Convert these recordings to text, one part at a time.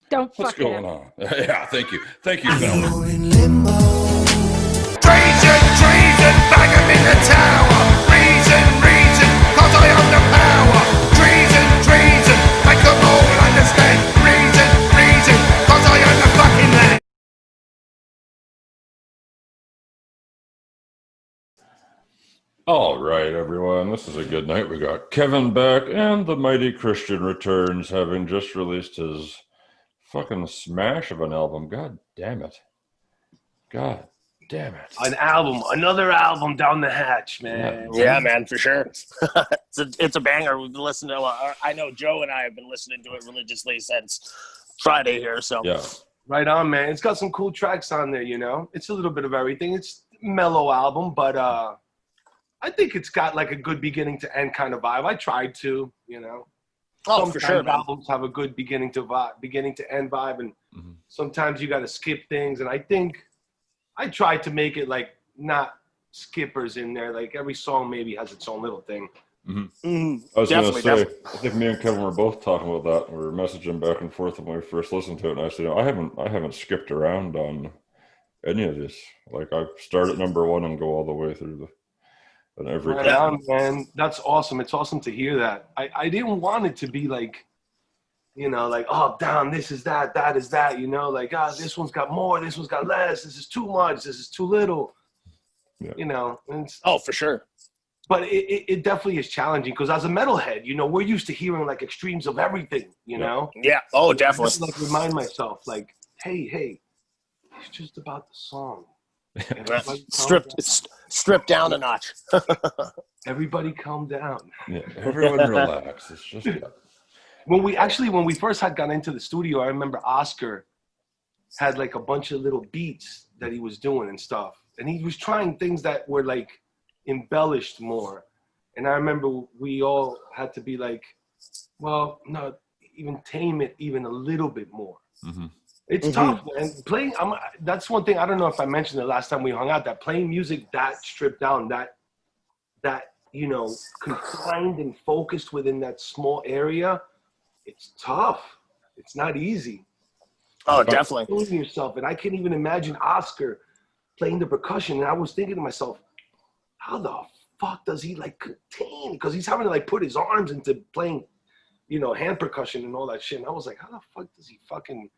Don't What's fuck it going up. on? Yeah, thank you. Thank you, fellas. in limbo. Treason, treason, bang 'em in the tower. Reason, reason, 'cause I own the power. Treason, treason, make 'em all understand. Reason, reason, 'cause I own the fucking land. All right, everyone. This is a good night. We got Kevin back, and the mighty Cristian returns, having just released his fucking smash of an album. God damn it. God damn it. An album, another album down the hatch, man. Yeah, man, for sure. it's a banger. We've been listening to. I know Joe and I have been listening to it religiously since Friday here. So Yeah. Right on, man. It's got some cool tracks on there, you know. It's a little bit of everything. It's a mellow album, but I think it's got like a good beginning to end kind of vibe. I tried to, you know. Oh, for sure, man. Albums have a good beginning to end vibe, and sometimes you got to skip things. And I think I tried to make it like not skippers in there. Like every song maybe has its own little thing. I was going to say, I think me and Kevin were both talking about that. We were messaging back and forth when we first listened to it, and I said, I haven't skipped around on any of this. Like I start at number one and go all the way through and every Right on, man. That's awesome. It's awesome to hear that. I didn't want it to be like, you know, like, oh, damn, this is that is that, you know, like, this one's got more, this one's got less, this is too much, this is too little, you know. Oh, for sure. But it definitely is challenging because as a metalhead, you know, we're used to hearing like extremes of everything, you know? Yeah. Oh, I definitely. just, like remind myself, like, hey, it's just about the song. Stripped down a notch. Everybody calm down. Yeah, everyone relax. It's just When we first had gotten into the studio, I remember Oscar had like a bunch of little beats that he was doing and stuff. And he was trying things that were like embellished more. And I remember we all had to be like, well, no, even tame it even a little bit more. It's tough, man. That's one thing, I don't know if I mentioned it last time we hung out, that playing music that stripped down, that you know, confined and focused within that small area, it's tough. It's not easy. Oh, definitely. Doing yourself, and I can't even imagine Oscar playing the percussion. And I was thinking to myself, how the fuck does he like contain? Because he's having to like put his arms into playing, you know, hand percussion and all that shit. And I was like, how the fuck does he fucking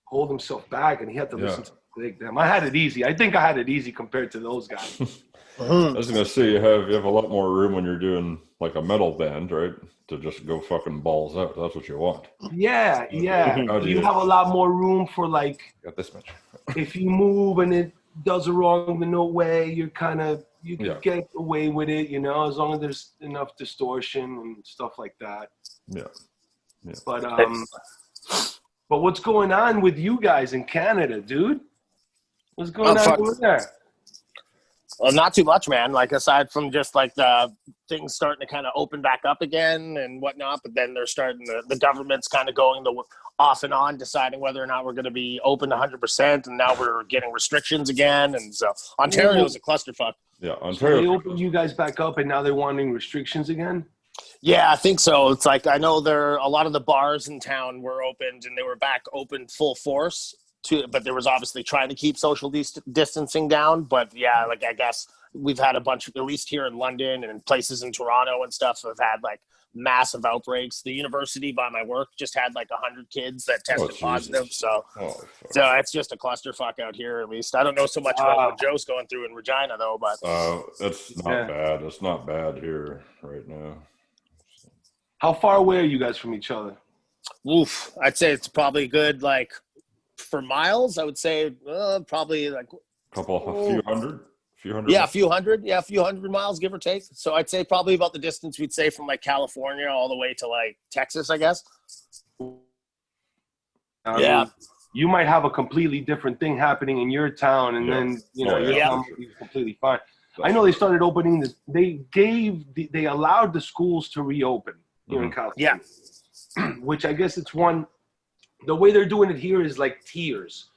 hold himself back? And he had to listen to like them. I had it easy. I think I had it easy compared to those guys. I was gonna say you have a lot more room when you're doing like a metal band, right? To just go fucking balls out. That's what you want. Yeah. You have a lot more room for like, Got this much. if you move and it does it wrong in no way, you can get away with it, you know, as long as there's enough distortion and stuff like that. Yeah. But what's going on with you guys in Canada, dude? What's going on over there? Well, not too much, man. Like, aside from just like the things starting to kind of open back up again and whatnot, but then they're starting the government's kind of going off and on, deciding whether or not we're going to be open 100%, and now we're getting restrictions again, and so Ontario is a clusterfuck. Yeah, Ontario. So they opened you guys back up, and now they're wanting restrictions again. Yeah, I think so. It's like, I know a lot of the bars in town were opened, and they were back open full force. But there was obviously trying to keep social distancing down. But yeah, like I guess we've had a bunch, at least here in London and places in Toronto and stuff, have had like massive outbreaks. The university by my work just had like 100 kids that tested positive. So it's just a clusterfuck out here, at least. I don't know so much about what Joe's going through in Regina though, but it's not bad. It's not bad here right now. How far away are you guys from each other? Oof, I'd say it's probably good, like, for miles, I would say probably like a few hundred. Yeah, a few hundred miles, give or take. So I'd say probably about the distance we'd say from like California all the way to like Texas, I guess. You might have a completely different thing happening in your town, and then you know your town might be completely fine. I know they started opening this. They allowed the schools to reopen here in California. Yeah, which I guess it's one. The way they're doing it here is like tiers.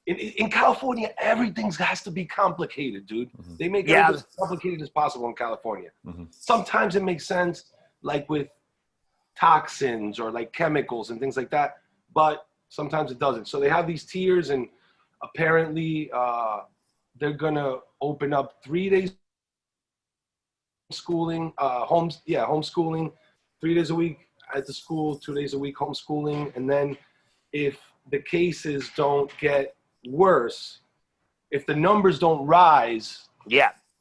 In California, everything has to be complicated, dude. They make everything as complicated as possible in California. Sometimes it makes sense, like with toxins or like chemicals and things like that. but sometimes it doesn't. So they have these tiers, and apparently they're gonna open up 3 days schooling, homeschooling, 3 days a week at the school, 2 days a week homeschooling, and then if the cases don't get worse, if the numbers don't rise,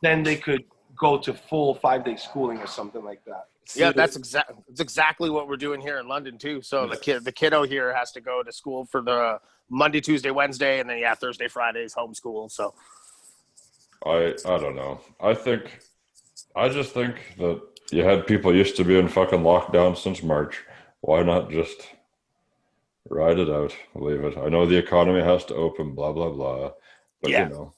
then they could go to full 5-day schooling or something like that. Yeah, that's exactly what we're doing here in London too. So the kiddo here has to go to school for the Monday, Tuesday, Wednesday, and then Thursday, Fridays homeschool. So I don't know. I just think that you had people used to be in fucking lockdown since March. Why not just ride it out, leave it? I know the economy has to open, blah blah blah, but you know,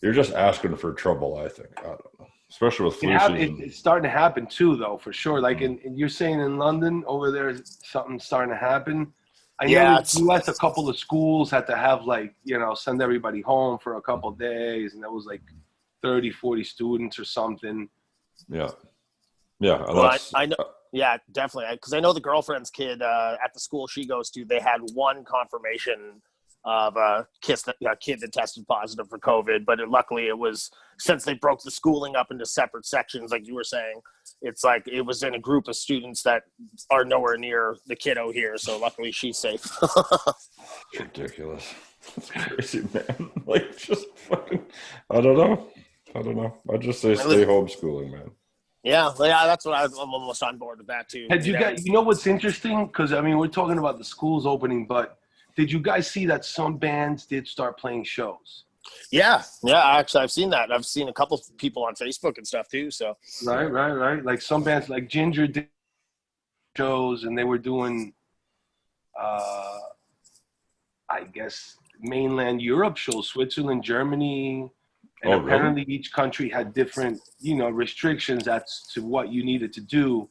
you're just asking for trouble. I think. I don't know. Especially with flu season. It's starting to happen too, though, for sure. Like you're saying in London over there, something's starting to happen. I know in the US, a couple of schools had to have send everybody home for a couple of days, and that was like 30, 40 students or something. Yeah. Well, I know. Yeah, definitely. Because I know the girlfriend's kid at the school she goes to, they had one confirmation of a kid that tested positive for COVID, but luckily it was, since they broke the schooling up into separate sections, like you were saying, it's like it was in a group of students that are nowhere near the kiddo here, so luckily she's safe. Ridiculous. That's crazy, man. Like, just fucking, I don't know. I just say stay homeschooling, man. Yeah, that's what I'm almost on board with that too. Had you guys, you know what's interesting? Because I mean, we're talking about the schools opening, but did you guys see that some bands did start playing shows? Yeah. Actually, I've seen that. I've seen a couple of people on Facebook and stuff too. So right. Like some bands, like Ginger did shows, and they were doing, I guess, mainland Europe shows, Switzerland, Germany, and apparently each country had different, restrictions as to what you needed to do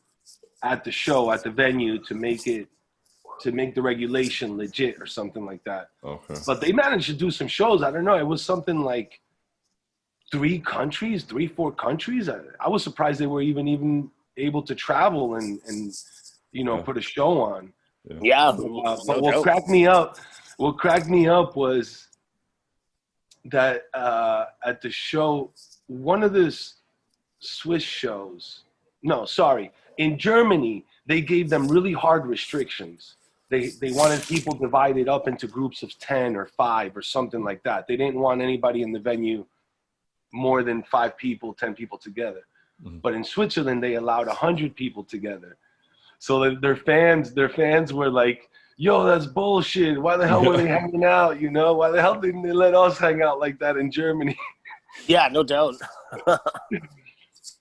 at the show, at the venue, to make the regulation legit or something like that. Okay. But they managed to do some shows. I don't know. It was something like 4 countries. I was surprised they were even able to travel and put a show on. Yeah. But what cracked me up was that at the show, one of the Swiss shows, in Germany, they gave them really hard restrictions. They wanted people divided up into groups of 10 or 5 or something like that. They didn't want anybody in the venue more than 5 people, 10 people together. Mm-hmm. But in Switzerland, they allowed 100 people together. So their fans were like, yo, that's bullshit. Why the hell were they hanging out? Why the hell didn't they let us hang out like that in Germany? Yeah, no doubt.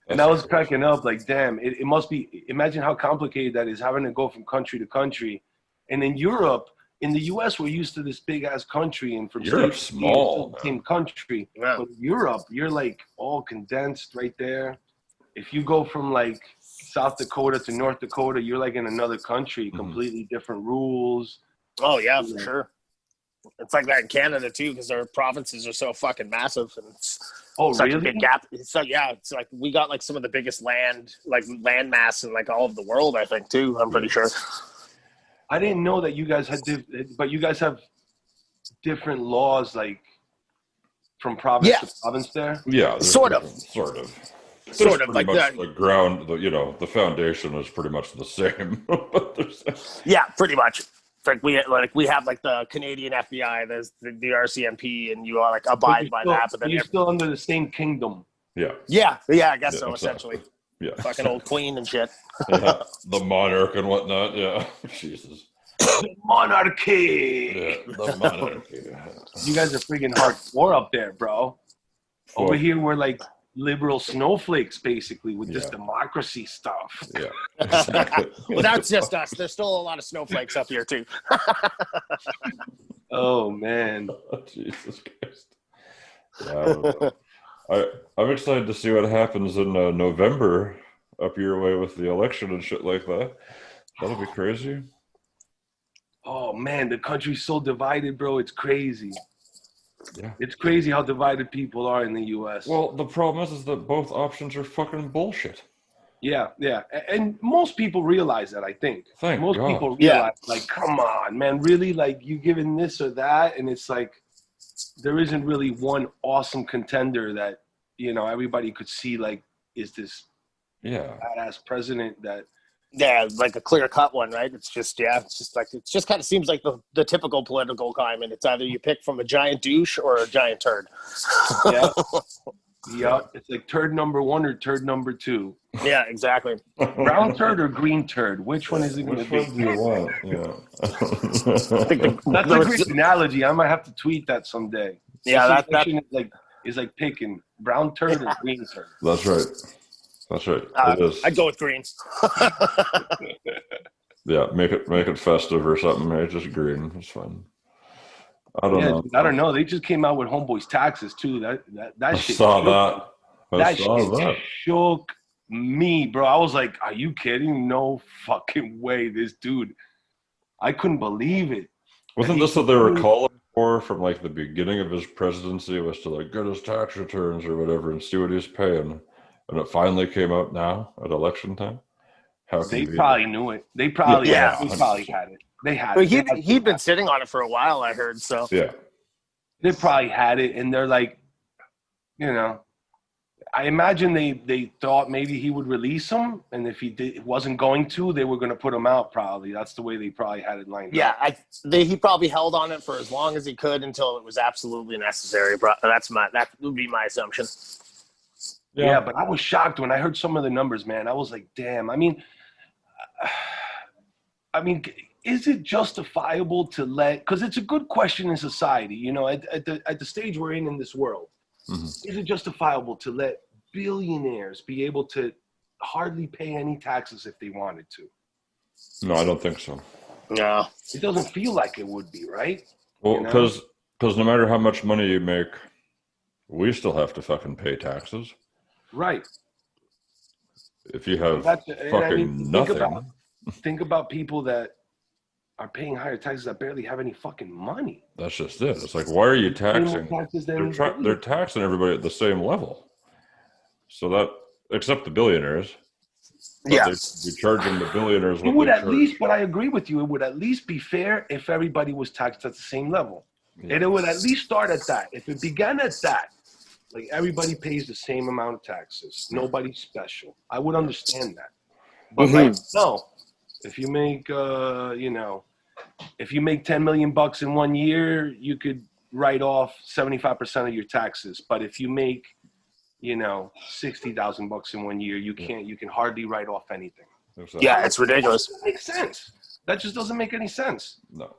And I was cracking up like, damn, it must be, imagine how complicated that is, having to go from country to country. And in Europe, in the US, we're used to this big ass country, and from Europe's small, the same country. Yeah. But Europe, you're like all condensed right there. If you go from like South Dakota to North Dakota, you're like in another country, completely different rules. Oh yeah, for sure. It's like that in Canada too, because our provinces are so fucking massive, and it's such a big gap. So it's like we got like some of the biggest land mass in like all of the world, I think too. I'm pretty sure. I didn't know that you guys had, but you guys have different laws, like from province to province there. Yeah, sort of. Like that. The ground, the foundation is pretty much the same. Yeah, pretty much. We have like the Canadian FBI, there's the RCMP, and you all like abide by that. But then you're still under the same kingdom. Yeah, I guess so. Essentially. Yeah. Fucking old queen and shit. Yeah, the monarch and whatnot. Yeah, Jesus. Monarchy. Yeah, the monarchy. You guys are freaking hardcore up there, bro. Over here, we're like liberal snowflakes, basically, with this democracy stuff. Yeah, exactly. Well, that's just us. There's still a lot of snowflakes up here too. Oh man, Jesus Christ! Yeah, I'm excited to see what happens in November up your way with the election and shit like that. That'll be crazy. Oh man, the country's so divided, bro. It's crazy. Yeah. It's crazy how divided people are in the U.S. Well, the problem is that both options are fucking bullshit. Yeah, yeah. And most people realize that, I think. Thank Most God. people Yeah. realize, like, come on, man, really? Like, you giving this or that? And it's like, there isn't really one awesome contender that, you know, everybody could see, like, is this Yeah. badass president that. Yeah, like a clear-cut one, right? It's just it just kind of seems like the typical political climate. It's either you pick from a giant douche or a giant turd. Yeah. Yep. It's like turd number 1 or turd number 2. Yeah, exactly. Brown turd or green turd? Which one is it going to Which be? one do you want? Yeah. I think That's a great analogy. I might have to tweet that someday. Yeah, This that election is like picking brown turd or green turd. That's right. That's right. It is. I'd go with green. Yeah, make it festive or something. It's just green. It's fine. I don't know. Dude, I don't know. They just came out with Homeboy's taxes too. That I shit. saw shook that. me. I That saw shit that. shook me, bro. I was like, "Are you kidding? No fucking way!" This dude, I couldn't believe it. Wasn't this what they were calling for from like the beginning of his presidency? Was to like get his tax returns or whatever and see what he's paying, and it finally came out now at election time. How They convenient. probably knew it. They probably, Yeah. they probably had it. They had But it. he'd been sitting on it for a while, I heard. So Yeah. They probably had it, and they're like, you know, I imagine they thought maybe he would release him, and if he wasn't going to, they were going to put him out. Probably that's the way they probably had it lined up. yeah, he probably held on it for as long as he could until it was absolutely necessary. That would be my assumption. Yeah, but I was shocked when I heard some of the numbers, man. I was like, damn. I mean, is it justifiable to let? Because it's a good question in society, you know, at the stage we're in this world. Mm-hmm. Is it justifiable to let billionaires be able to hardly pay any taxes if they wanted to? No, I don't think so. No. It doesn't feel like it would be, right? Well, You know? because no matter how much money you make, we still have to fucking pay taxes. Right. If you have And fucking nothing. Think about people that are paying higher taxes that barely have any fucking money. That's just it. It's like, why are you taxing? Taxes than They're taxing everybody at the same level. So that, except the billionaires. But Yeah. You're charging the billionaires It what would they at charge. least, but I agree with you, it would at least be fair if everybody was taxed at the same level. Yeah. And it would at least start at that. If it began at that, like everybody pays the same amount of taxes, nobody's special, I would understand that. But like, no, if you make, if you make 10 million bucks in 1 year, you could write off 75% of your taxes. But if you make, 60,000 bucks in 1 year, you can hardly write off anything. Exactly. Yeah, it's ridiculous. That makes sense. That just doesn't make any sense. No.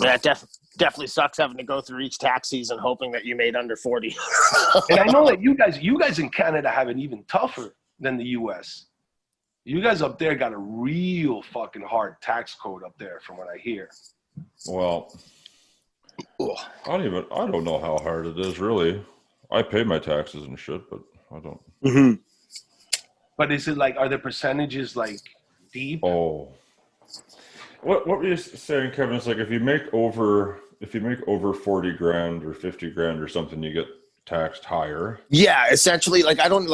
Yeah, it definitely sucks having to go through each tax season hoping that you made under 40. And I know that you guys in Canada have it even tougher than the U.S. You guys up there got a real fucking hard tax code up there, from what I hear. Well, I don't know how hard it is, really. I pay my taxes and shit, but I don't. Mm-hmm. But is it like, are the percentages like deep? Oh. What were you saying, Kevin? It's like if you make over 40 grand or 50 grand or something, you get taxed higher. Yeah, essentially, like I'm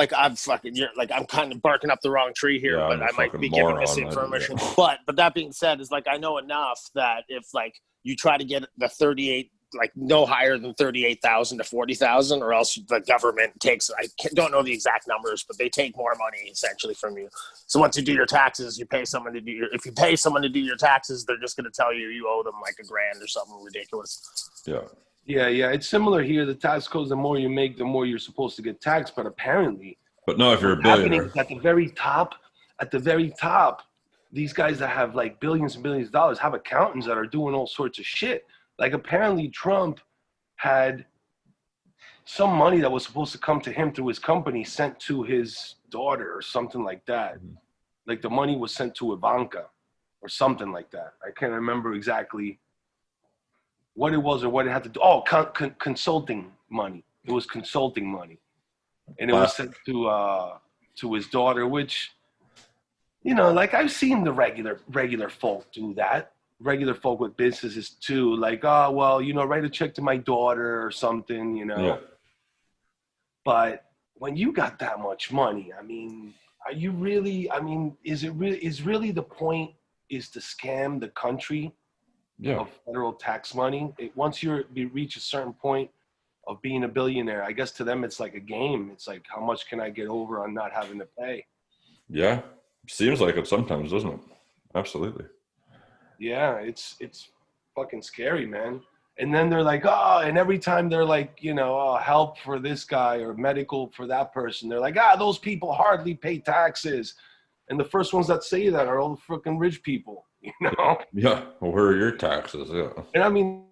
kind of barking up the wrong tree here, Yeah, but I'm a I might fucking be giving moron, misinformation. But that being said, is like I know enough that if like you try to get the 38, like no higher than 38,000 to 40,000, or else the government takes. Don't know the exact numbers, but they take more money essentially from you. So once you do your taxes, you pay someone to do your. If you pay someone to do your taxes, they're just going to tell you owe them like $1,000 or something ridiculous. Yeah. Yeah. It's similar here. The tax codes, the more you make, the more you're supposed to get taxed. But apparently, But no, if you're a billionaire. at the very top, these guys that have like billions and billions of dollars have accountants that are doing all sorts of shit. Like apparently Trump had some money that was supposed to come to him through his company sent to his daughter or something like that. Mm-hmm. Like the money was sent to Ivanka or something like that. I can't remember exactly what it was or what it had to do. Oh, consulting money. It was consulting money. And it was sent to his daughter, which, like I've seen the regular folk do that. Regular folk with businesses too, like, oh, well, write a check to my daughter or something, Yeah. But when you got that much money, I mean, are you really? I mean, is really the point is to scam the country of federal tax money? Once you reach a certain point of being a billionaire, I guess to them it's like a game. It's like, how much can I get over on not having to pay? Yeah, seems like it sometimes, doesn't it? Absolutely. Yeah, it's fucking scary, man. And then they're like, oh, and every time they're like, help for this guy or medical for that person, they're like, those people hardly pay taxes. And the first ones that say that are all the freaking rich people, Yeah, well, where are your taxes? Yeah. And I mean,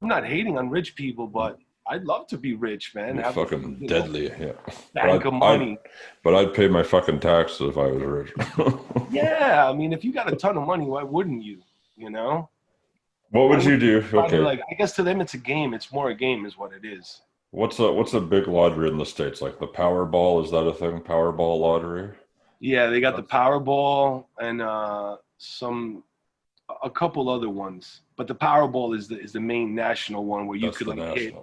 I'm not hating on rich people, but I'd love to be rich, man. Have fucking deadly, bank of money. But I'd pay my fucking taxes if I was rich. Yeah, I mean, if you got a ton of money, why wouldn't you? What would you do? Okay. Like, I guess to them it's a game. It's more a game is what it is. What's a big lottery in the States? Like the Powerball, is that a thing? Powerball lottery? Yeah, they got the Powerball and a couple other ones. But the Powerball is the main national one where you could like hit.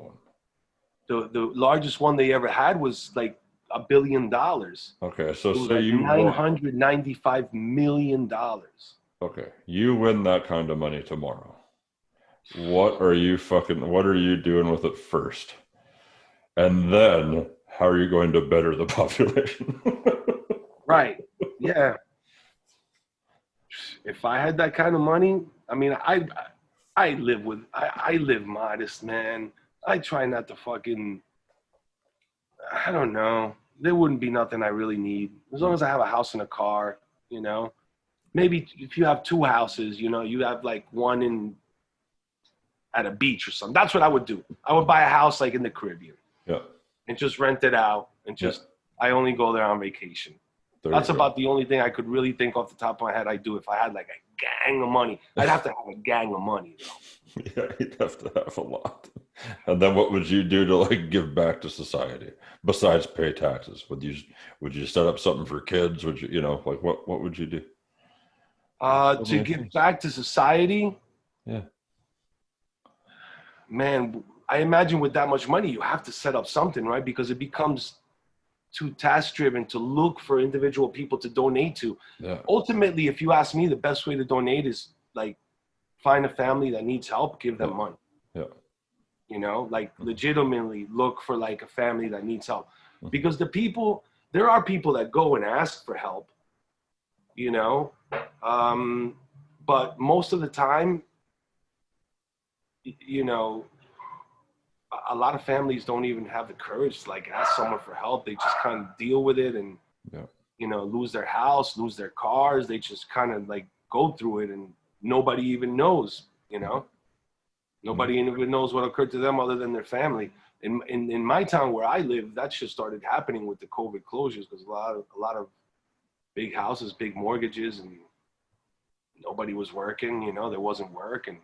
The largest one they ever had was like $1 billion. Okay, so say like you $995 million. Okay, you win that kind of money tomorrow. What are you doing with it first? And then how are you going to better the population? Right. Yeah. If I had that kind of money, I mean, I live modest, man. I try not to I don't know. There wouldn't be nothing I really need. As long as I have a house and a car, Maybe if you have two houses, you have like one at a beach or something. That's what I would do. I would buy a house like in the Caribbean. Yeah. And just rent it out and I only go there on vacation. That's about the only thing I could really think off the top of my head I'd do if I had like a gang of money. I'd have to have a gang of money, though. Yeah, you'd have to have a lot. And then what would you do to like give back to society besides pay taxes? Would you set up something for kids? Would you, like what would you do? To give back to society? Yeah. Man, I imagine with that much money, you have to set up something, right? Because it becomes too task-driven to look for individual people to donate to. Yeah. Ultimately, if you ask me, the best way to donate is like find a family that needs help, give them money. Yeah. Like legitimately look for like a family that needs help. Because there are people that go and ask for help, but most of the time, a lot of families don't even have the courage to like ask someone for help. They just kind of deal with it and, lose their house, lose their cars. They just kind of like go through it and nobody even knows, Nobody even knows what occurred to them other than their family. In my town where I live, that just started happening with the COVID closures because a lot of big houses, big mortgages, and nobody was working, there wasn't work. And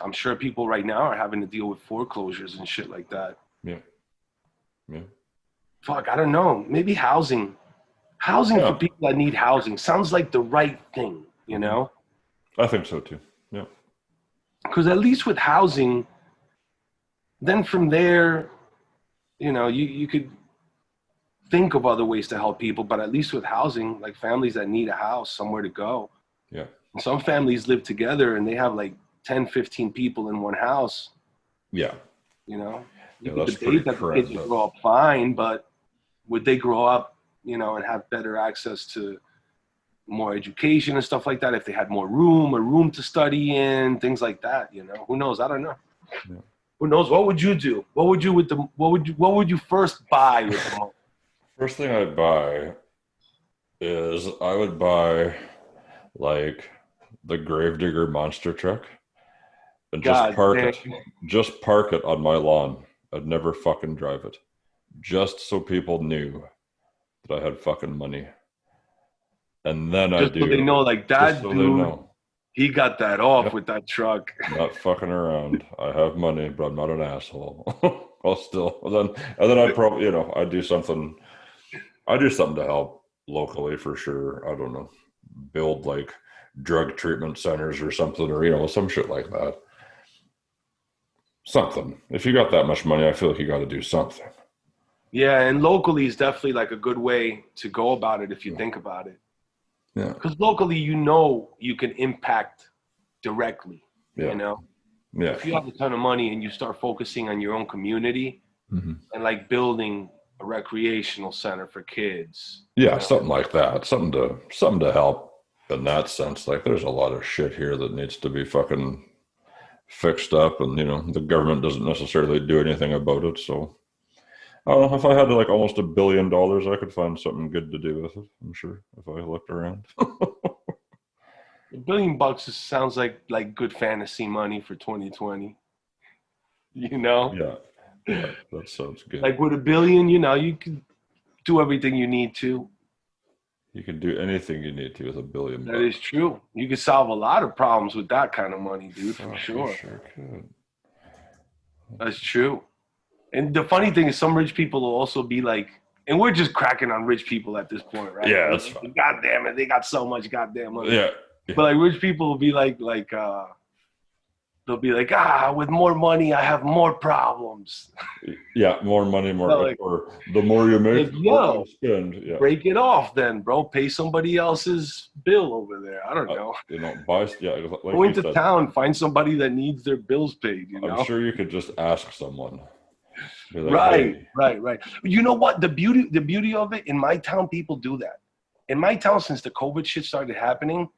I'm sure people right now are having to deal with foreclosures and shit like that. Yeah. Yeah. Fuck, I don't know. Maybe housing. Housing for people that need housing sounds like the right thing, I think so too. Yeah. Because at least with housing, then from there, you could think of other ways to help people, but at least with housing, like families that need a house, somewhere to go. Yeah. And some families live together and they have like 10, 15 people in one house. Yeah. You that's could debate that the kids would grow up fine, but would they grow up, and have better access to more education and stuff like that if they had more room to study in, things like that, Who knows? I don't know. Yeah. Who knows? What would you do? What would you first buy with the money? First thing I'd buy is I would buy like the Gravedigger monster truck and just park it on my lawn. I'd never fucking drive it. Just so people knew that I had fucking money. And then so they know, like, that dude, he got that off with that truck. Not fucking around. I have money, but I'm not an asshole. Then I'd probably, I'd do something to help locally for sure. I don't know, build like drug treatment centers or something, or, some shit like that. Something. If you got that much money, I feel like you got to do something. Yeah, and locally is definitely like a good way to go about it if you think about it. Yeah. Because locally, you can impact directly. Yeah. You know, Yeah. if you have a ton of money and you start focusing on your own community and like building a recreational center for kids. Yeah, something like that. Something to help in that sense. Like there's a lot of shit here that needs to be fucking fixed up, and the government doesn't necessarily do anything about it. So I don't know, if I had like almost $1 billion, I could find something good to do with it. I'm sure if I looked around. $1 billion just sounds like good fantasy money for 2020. Yeah, that sounds good. Like with $1 billion, you can do everything you need to. You can do anything you need to with $1 billion. That is true. You can solve a lot of problems with that kind of money, dude, for sure. You sure could. That's true. And the funny thing is, some rich people will also be like, and we're just cracking on rich people at this point, right? Yeah, that's fine. God damn it, they got so much goddamn money. Yeah. But like rich people will be like they'll be like, with more money, I have more problems. Yeah, more money, or the more you make, the more you spend. Yeah. Break it off then, bro. Pay somebody else's bill over there. I don't know. Like go into town, find somebody that needs their bills paid. I'm sure you could just ask someone. Like, right, hey. right. You know what? The beauty of it, in my town, people do that. In my town, since the COVID shit started happening,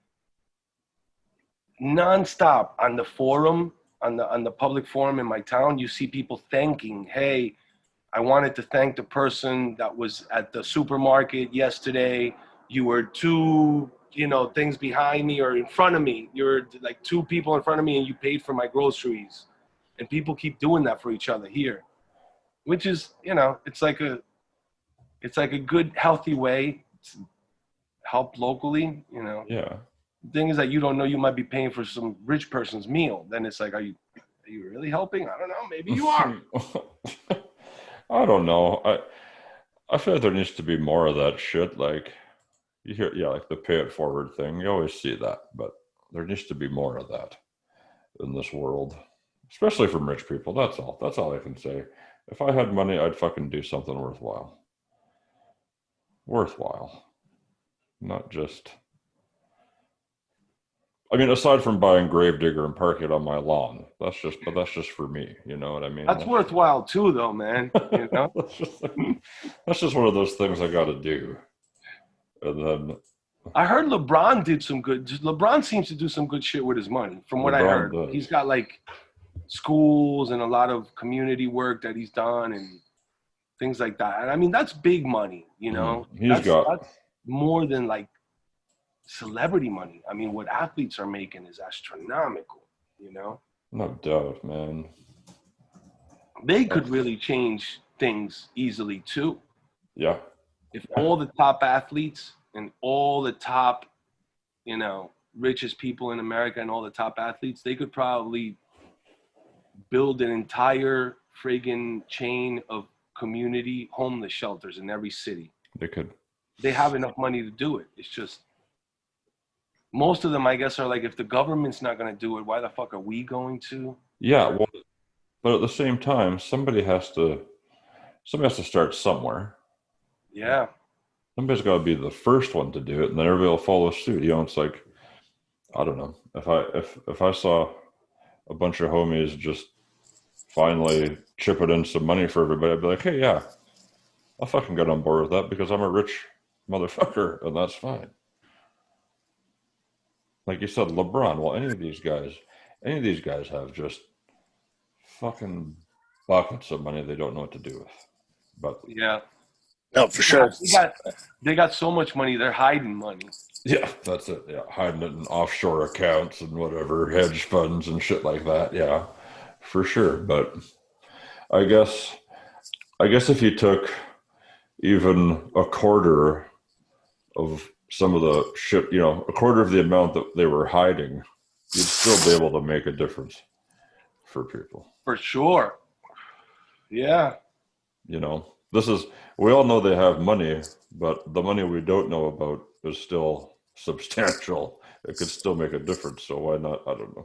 nonstop on the forum, on the public forum in my town, you see people thanking, hey, I wanted to thank the person that was at the supermarket yesterday. You were two, things behind me or in front of me. You're like two people in front of me and you paid for my groceries. And people keep doing that for each other here, which is, it's like a good, healthy way to help locally, Yeah. The thing is that you don't know, you might be paying for some rich person's meal. Then it's like, are you really helping? I don't know. Maybe you are. I don't know. I feel like there needs to be more of that shit. Like you hear, like the pay it forward thing. You always see that, but there needs to be more of that in this world, especially from rich people. That's all. That's all I can say. If I had money, I'd fucking do something worthwhile. Not just. I mean, aside from buying Gravedigger and parking it on my lawn, that's just for me. You know what I mean? That's worthwhile too, though, man. That's just one of those things I got to do. And then I heard LeBron did some good. LeBron seems to do some good shit with his money, from what I heard. Does. He's got like schools and a lot of community work that he's done and things like that. And I mean, that's big money. That's more than like celebrity money. I mean, what athletes are making is astronomical, No doubt, man. They could really change things easily too. Yeah. If all the top athletes and all the top, richest people in America and all the top athletes, they could probably build an entire friggin' chain of community homeless shelters in every city. They could. They have enough money to do it. It's just, most of them, I guess, are like, if the government's not going to do it, why the fuck are we going to? Yeah, well, but at the same time, somebody has to start somewhere. Yeah. Somebody's got to be the first one to do it, and then everybody will follow suit. It's like, I don't know. If I saw a bunch of homies just finally chipping in some money for everybody, I'd be like, hey, yeah, I'll fucking get on board with that because I'm a rich motherfucker, and that's fine. Like you said, LeBron. Well, any of these guys have just fucking buckets of money they don't know what to do with. But yeah, no, for sure. They got so much money, they're hiding money. Yeah, that's it. Yeah, hiding it in offshore accounts and whatever, hedge funds and shit like that. Yeah, for sure. But I guess if you took even a quarter of some of the shit, a quarter of the amount that they were hiding, you'd still be able to make a difference for people. For sure. Yeah. We all know they have money, but the money we don't know about is still substantial. It could still make a difference. So why not? I don't know.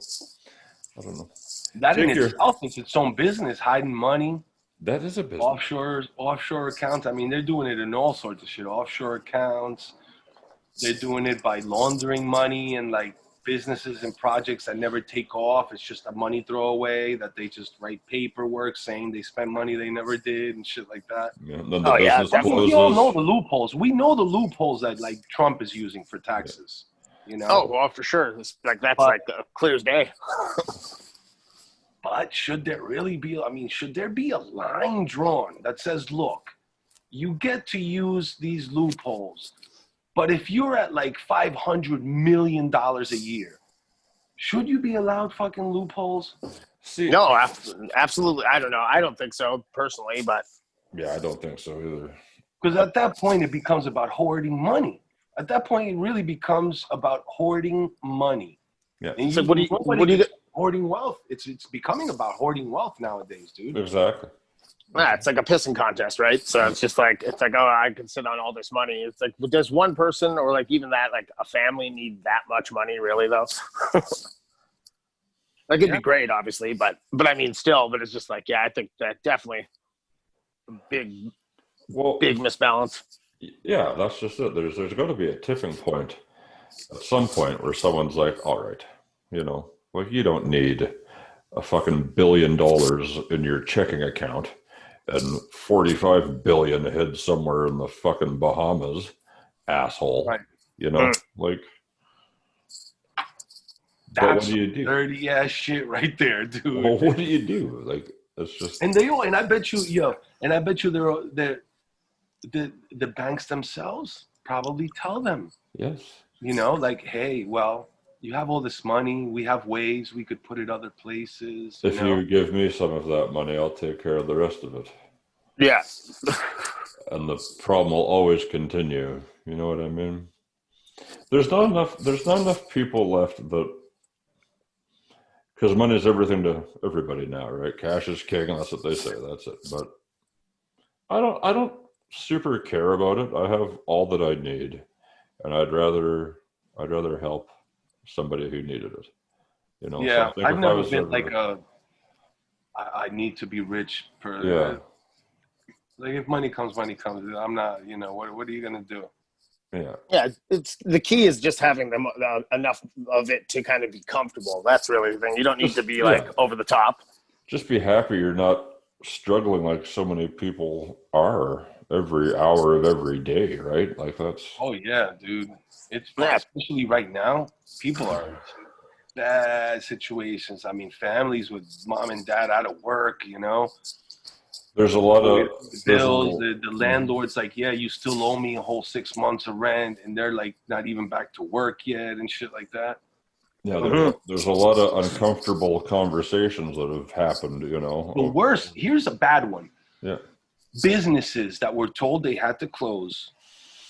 That in itself is its own business, hiding money, That is a business. Offshore accounts. I mean, they're doing it in all sorts of shit. Offshore accounts. They're doing it by laundering money and like businesses and projects that never take off. It's just a money throwaway that they just write paperwork saying they spent money they never did and shit like that. Yeah, and then the business closes. We all know the loopholes. We know the loopholes that like Trump is using for taxes. You know? Oh, well, for sure. It's like that's like clear as day. But should there really be? I mean, should there be a line drawn that says, "Look, you get to use these loopholes." But if you're at like $500 million a year, should you be allowed fucking loopholes? See, no, absolutely. I don't know. I don't think so personally, but yeah, I don't think so either. Because at that point, it becomes about hoarding money. At that point, it really becomes about hoarding money. Yeah. And so what do you hoarding wealth? It's becoming about hoarding wealth nowadays, dude. Exactly. Yeah, it's like a pissing contest, right? So it's just like, oh, I can sit on all this money. It's like, does one person or like even that, like a family need that much money really though? Like it'd be great, obviously, but I mean, still, but it's just like, yeah, I think that definitely a big misbalance. Yeah, that's just it. There's got to be a tipping point at some point where someone's like, all right, you know, like you don't need a fucking $1 billion in your checking account and 45 billion hid somewhere in the fucking Bahamas, asshole. Right. You know, like that's what do you do? Dirty ass shit right there, dude. Well, what do you do? Like it's just and I bet you, the banks themselves probably tell them. yes. You know, like, hey, well, you have all this money. We have ways we could put it other places. If you give me some of that money, I'll take care of the rest of it. Yeah. And the problem will always continue. You know what I mean? There's not enough people left that, because money is everything to everybody now, right? Cash is king, and that's what they say. That's it. But I don't super care about it. I have all that I need, and I'd rather help somebody who needed it. You know? Yeah, so I've never been like I need to be rich per. Yeah. Like if money comes. I'm not. You know what are you gonna do? Yeah. Yeah, it's the key is just having them enough of it to kind of be comfortable. That's really the thing. You don't need to be like over the top. Just be happy you're not struggling like so many people are every hour of every day, right? Like that's. Oh yeah, dude. It's especially right now. People are in bad situations. I mean, families with mom and dad out of work. You know. There's a lot of bills. The landlord's like, yeah, you still owe me a whole 6 months of rent, and they're like not even back to work yet and shit like that. Yeah, there's a lot of uncomfortable conversations that have happened, you know. The worst, here's a bad one. Yeah. Businesses that were told they had to close,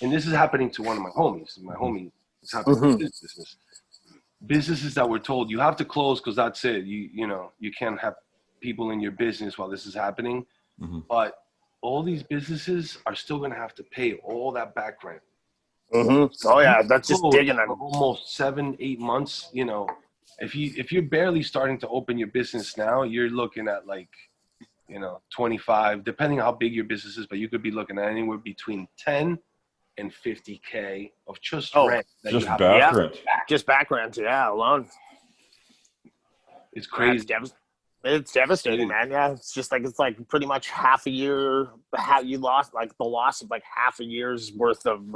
and this is happening to one of my homies. My homie is happening to his business. Businesses that were told you have to close because that's it. You can't have people in your business while this is happening. Mm-hmm. But all these businesses are still going to have to pay all that back rent. Mm-hmm. Oh yeah, that's just digging them. Almost 7-8 months. You know, if you're barely starting to open your business now, you're looking at like, 25, depending on how big your business is. But you could be looking at anywhere between 10 and 50K of just rent. Just back rent. Just back rent. Yeah, alone. It's crazy. It's devastating, man. Yeah, it's like pretty much half a year. You lost like the loss of like half a year's worth of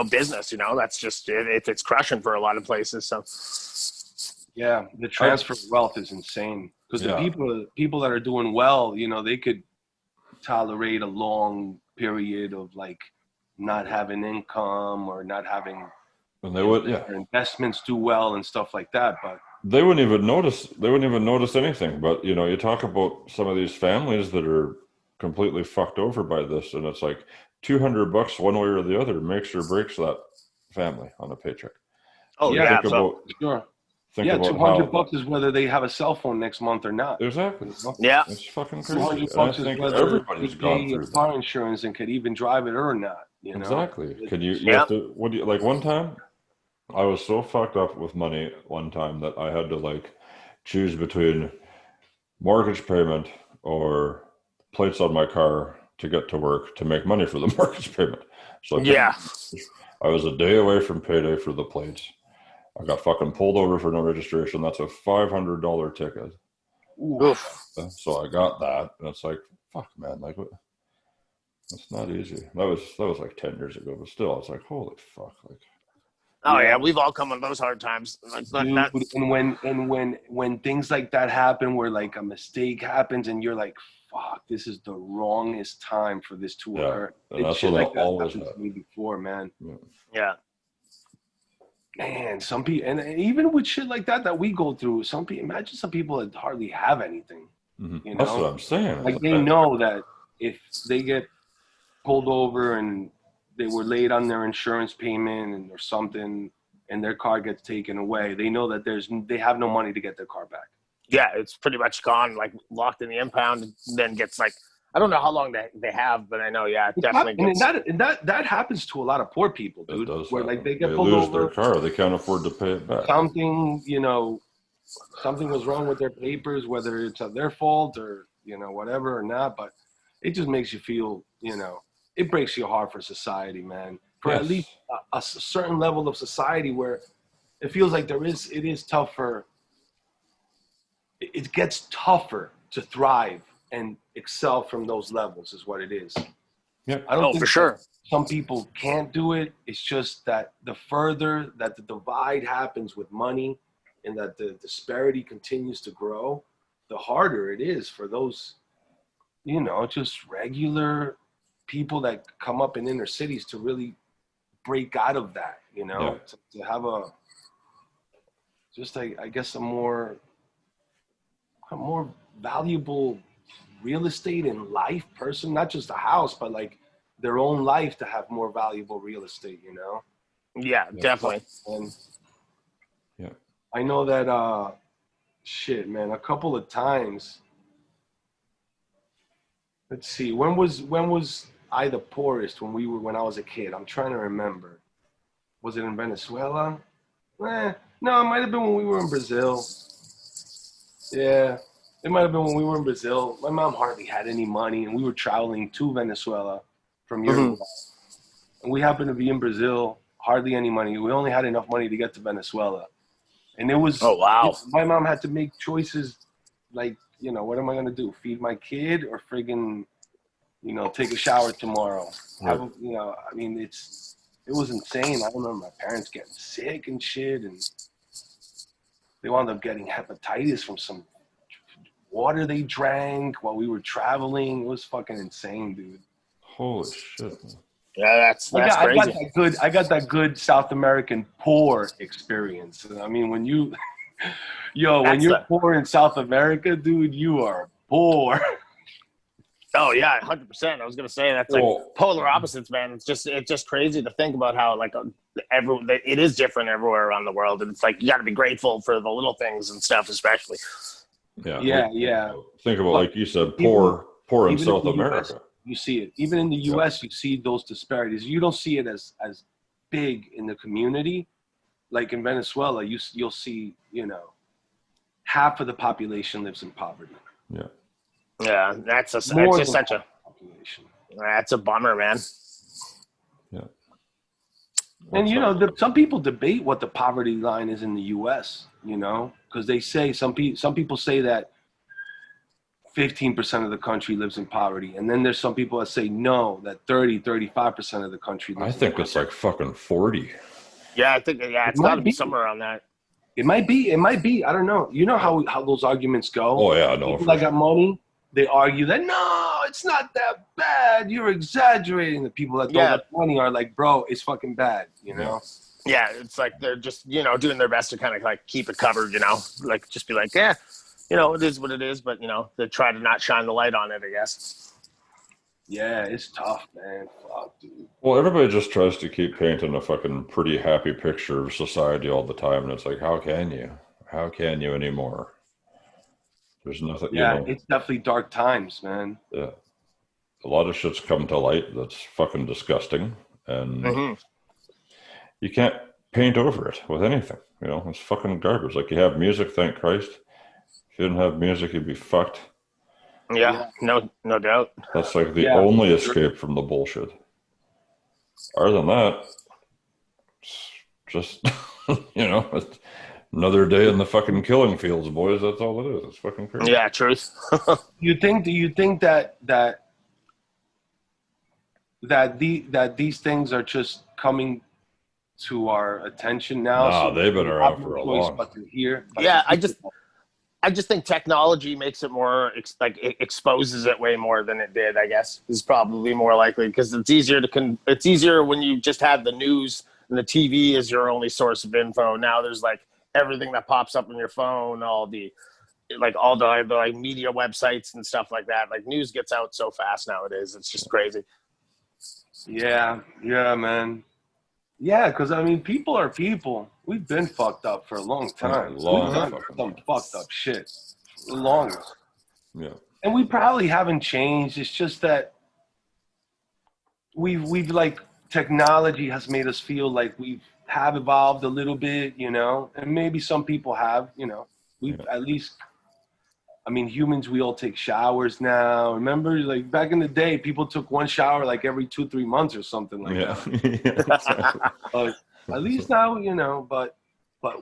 business. You know, that's just it's crushing for a lot of places. So yeah, the transfer of wealth is insane because the people that are doing well, they could tolerate a long period of like not having income or not having. And they would, their investments do well and stuff like that, but. They wouldn't even notice anything. But, you talk about some of these families that are completely fucked over by this. And it's like $200 one way or the other makes or breaks that family on a paycheck. Oh, yeah. Sure. Think about $200 is whether they have a cell phone next month or not. Exactly. Yeah. It's fucking crazy. $200 is whether everybody's gone through car insurance and could even drive it or not. Exactly. Can you have to, like one time? I was so fucked up with money one time that I had to like choose between mortgage payment or plates on my car to get to work to make money for the mortgage payment. So I was a day away from payday for the plates. I got fucking pulled over for no registration. That's a $500 ticket. Oof. So I got that, and it's like, fuck, man, like, what? That's not easy. That was like 10 years ago, but still, it's like, holy fuck, like. Oh yeah, we've all come on those hard times. Like, Dude, and when things like that happen, where like a mistake happens, and you're like, "Fuck, this is the wrongest time for this to occur." And that's shit what like that always happened to me before, man. Yeah. Man, some people, and even with shit like that we go through, some people, imagine some people that hardly have anything. Mm-hmm. You know? That's what I'm saying. Like they know that if they get pulled over and they were late on their insurance payment or something, and their car gets taken away, they know that they have no money to get their car back. Yeah, it's pretty much gone, like locked in the impound, and then gets like, I don't know how long they have, but I know, yeah, it definitely gets. And that happens to a lot of poor people, dude. Where happen. like they get they pulled lose over, their car, they can't afford to pay it back. something was wrong with their papers, whether it's their fault or whatever or not. But it just makes you feel, it breaks your heart for society, man. For at least a certain level of society where it feels like it is tougher. It gets tougher to thrive and excel from those levels is what it is. Yeah. I don't think for sure. some people can't do it. It's just that the further that the divide happens with money and that the disparity continues to grow, the harder it is for those, just regular people that come up in inner cities to really break out of that, to have I guess a more valuable real estate in life person, not just a house, but like their own life to have more valuable real estate, Yeah, definitely. And yeah, I know that shit, man, a couple of times. Let's see, when was I the poorest when I was a kid? I'm trying to remember. Was it in Venezuela? No, it might have been when we were in Brazil. Yeah, it might have been when we were in Brazil. My mom hardly had any money, and we were traveling to Venezuela from Uruguay. And we happened to be in Brazil, hardly any money. We only had enough money to get to Venezuela. And it was, oh, wow. My mom had to make choices like, what am I going to do? Feed my kid or friggin', take a shower tomorrow? Right. It was insane. I remember my parents getting sick and shit, and they wound up getting hepatitis from some water they drank while we were traveling. It was fucking insane, dude. Holy shit. Yeah, that's crazy. I got that good South American poor experience. I mean, when you're poor in South America, dude, you are poor. Oh yeah, 100%. I was gonna say that's like polar opposites, man. It's just crazy to think about how like it is different everywhere around the world, and it's like you got to be grateful for the little things and stuff, especially. Yeah. Think about, like you said, poor in South America. US, you see it. Even in the U.S., you see those disparities. You don't see it as big in the community, like in Venezuela. You'll see, half of the population lives in poverty. Yeah. Yeah, that's just such a population. That's a bummer, man. Yeah. And some people debate what the poverty line is in the U.S. Because they say some people say that 15% of the country lives in poverty, and then there's some people that say no, that 35% of the country lives. I think it's like fucking 40. Yeah, I think it's got to be somewhere around that. It might be. I don't know. You know how those arguments go. Oh yeah, no. People that got money, they argue that no, it's not that bad. You're exaggerating. The people that don't have money are like, bro, it's fucking bad. Yeah, it's like they're just doing their best to kind of like keep it covered. Like just be like, yeah, it is what it is. But they try to not shine the light on it, I guess. Yeah, it's tough, man. Fuck, dude. Well, everybody just tries to keep painting a fucking pretty happy picture of society all the time, and it's like, how can you? How can you anymore? There's nothing. Yeah, it's definitely dark times, man. Yeah, a lot of shit's come to light that's fucking disgusting, and you can't paint over it with anything. It's fucking garbage. Like, you have music, thank Christ. If you didn't have music, you'd be fucked. Yeah, no doubt. That's like the Yeah, only for sure. escape from the bullshit. Other than that, it's just it's another day in the fucking killing fields, boys. That's all it is. It's fucking crazy. Yeah, truth. Do you think that these things are just coming to our attention now? Nah, they've been we around have no for a choice long but to hear. Yeah, I just think technology makes it more it exposes it way more than it did. I guess is probably more likely because it's easier it's easier when you just have the news and the TV is your only source of info. Now there's like everything that pops up on your phone, all the like media websites and stuff like that. Like news gets out so fast nowadays. It's just crazy. Yeah, man. Yeah, because I mean, people are people. We've been fucked up for a long time. We've done some fucked up shit for the longest. Yeah. And we probably haven't changed. It's just that we've like technology has made us feel like we have evolved a little bit, and maybe some people have, we've at least. I mean, humans, we all take showers now. Remember, like back in the day, people took one shower like every 2-3 months or something like that. Yeah, exactly. At least now, but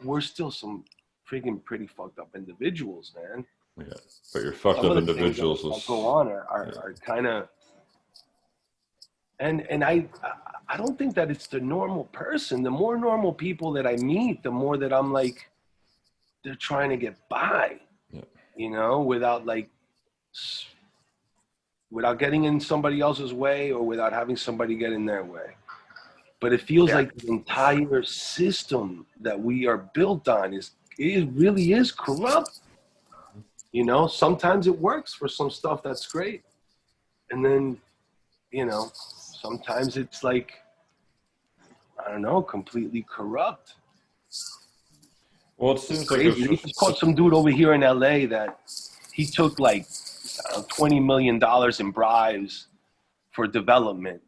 we're still some freaking pretty fucked up individuals, man. Yeah, but you're fucked Some up of the individuals. things that go on are kind of, and I don't think that it's the normal person. The more normal people that I meet, the more that I'm like, they're trying to get by. Without getting in somebody else's way or without having somebody get in their way. But it feels like the entire system that we are built on it really is corrupt. Sometimes it works for some stuff that's great. And then, sometimes it's like, I don't know, completely corrupt. Well, it seems like Crazy. We just caught some dude over here in LA that he took like $20 million in bribes for development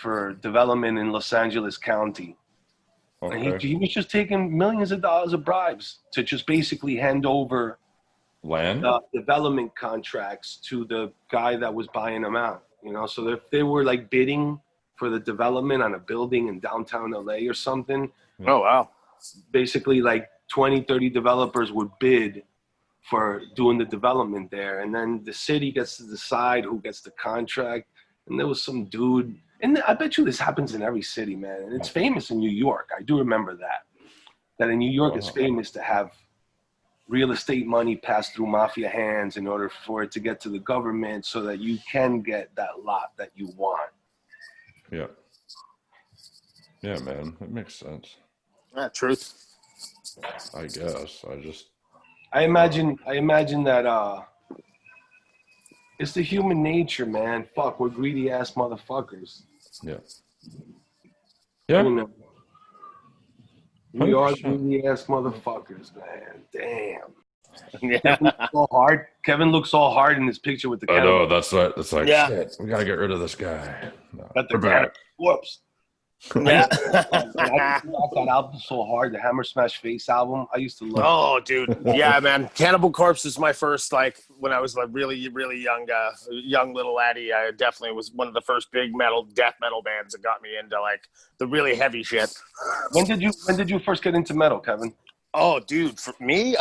in Los Angeles County. okay. And he was just taking millions of dollars of bribes to just basically hand over Land? development contracts to the guy that was buying them out. So if they were like bidding for the development on a building in downtown LA or something. Oh, wow. Basically like 20-30 developers would bid for doing the development there, and then the city gets to decide who gets the contract. And there was some dude, and I bet you this happens in every city, man, and it's famous in New York. I do remember that in New York it's famous to have real estate money passed through mafia hands in order for it to get to the government so that you can get that lot that you want. Yeah, man, that makes sense. Yeah, truth. I guess. I imagine that it's the human nature, man. Fuck, we're greedy ass motherfuckers. Yeah. Yeah. We are 100%. greedy ass motherfuckers, man. Damn. Yeah. Kevin looks all hard in this picture with the I know, camera. that's like, Yeah. shit, we gotta get rid of this guy. No, Got the we're back. Whoops. Yeah. I love that album so hard, the Hammer Smash Face album. I used to love Oh, dude. Yeah, man. Cannibal Corpse is my first, like, when I was like really, really young little laddie. I definitely was one of the first big death metal bands that got me into like the really heavy shit. When did you first get into metal, Kevin? Oh, dude. For me,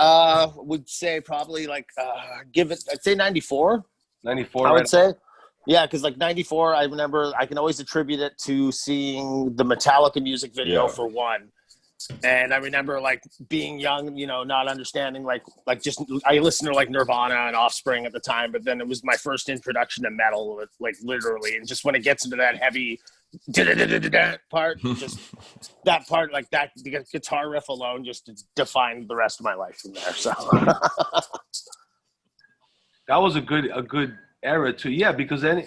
would say probably like, I'd say 94. 94, I would right? say. Yeah, because like 94, I remember I can always attribute it to seeing the Metallica music video for one. And I remember like being young, not understanding like just I listened to like Nirvana and Offspring at the time, but then it was my first introduction to metal, like literally. And just when it gets into that heavy part, just that part, like that the guitar riff alone just defined the rest of my life from there. So that was a good era too. Yeah, because then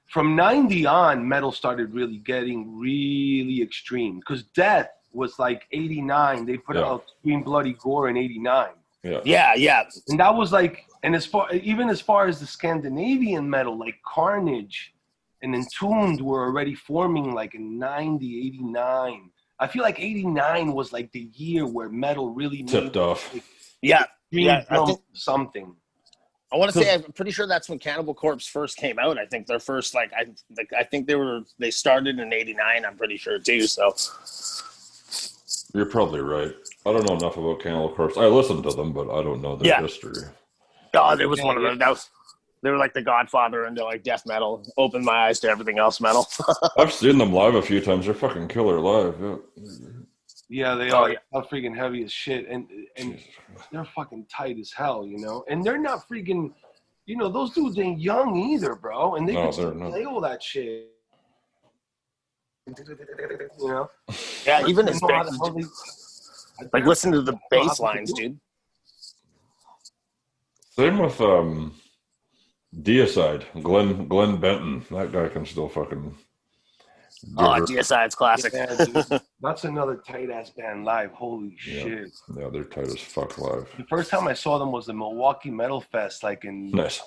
from 90 on, metal started really getting really extreme. Because Death was like 89. They put out Scream Bloody Gore in 89. Yeah. And that was like, and as far as the Scandinavian metal, like Carnage and Entombed were already forming like in 90, 89. I feel like 89 was like the year where metal really tipped off. Like, yeah. I think something. I want to say I'm pretty sure that's when Cannibal Corpse first came out. I think their first I think they started in '89. I'm pretty sure too. So You're probably right. I don't know enough about Cannibal Corpse. I listened to them, but I don't know their history. God, it was one of those. They were like the Godfather into like death metal. Opened my eyes to everything else metal. I've seen them live a few times. They're fucking killer live. Yeah. Yeah, they are. They're freaking heavy as shit, and they're fucking tight as hell, you know. And they're not freaking, you know, those dudes ain't young either, bro. And they can still play all that shit, you know. Yeah, even his bass. Like, listen to the bass lines, dude. Same with Deicide, Glenn Benton. That guy can still fucking. Deicide's classic. Yeah, dude. That's another tight ass band live. Holy shit. Yeah, they're tight as fuck live. The first time I saw them was the Milwaukee Metal Fest, like in Nice.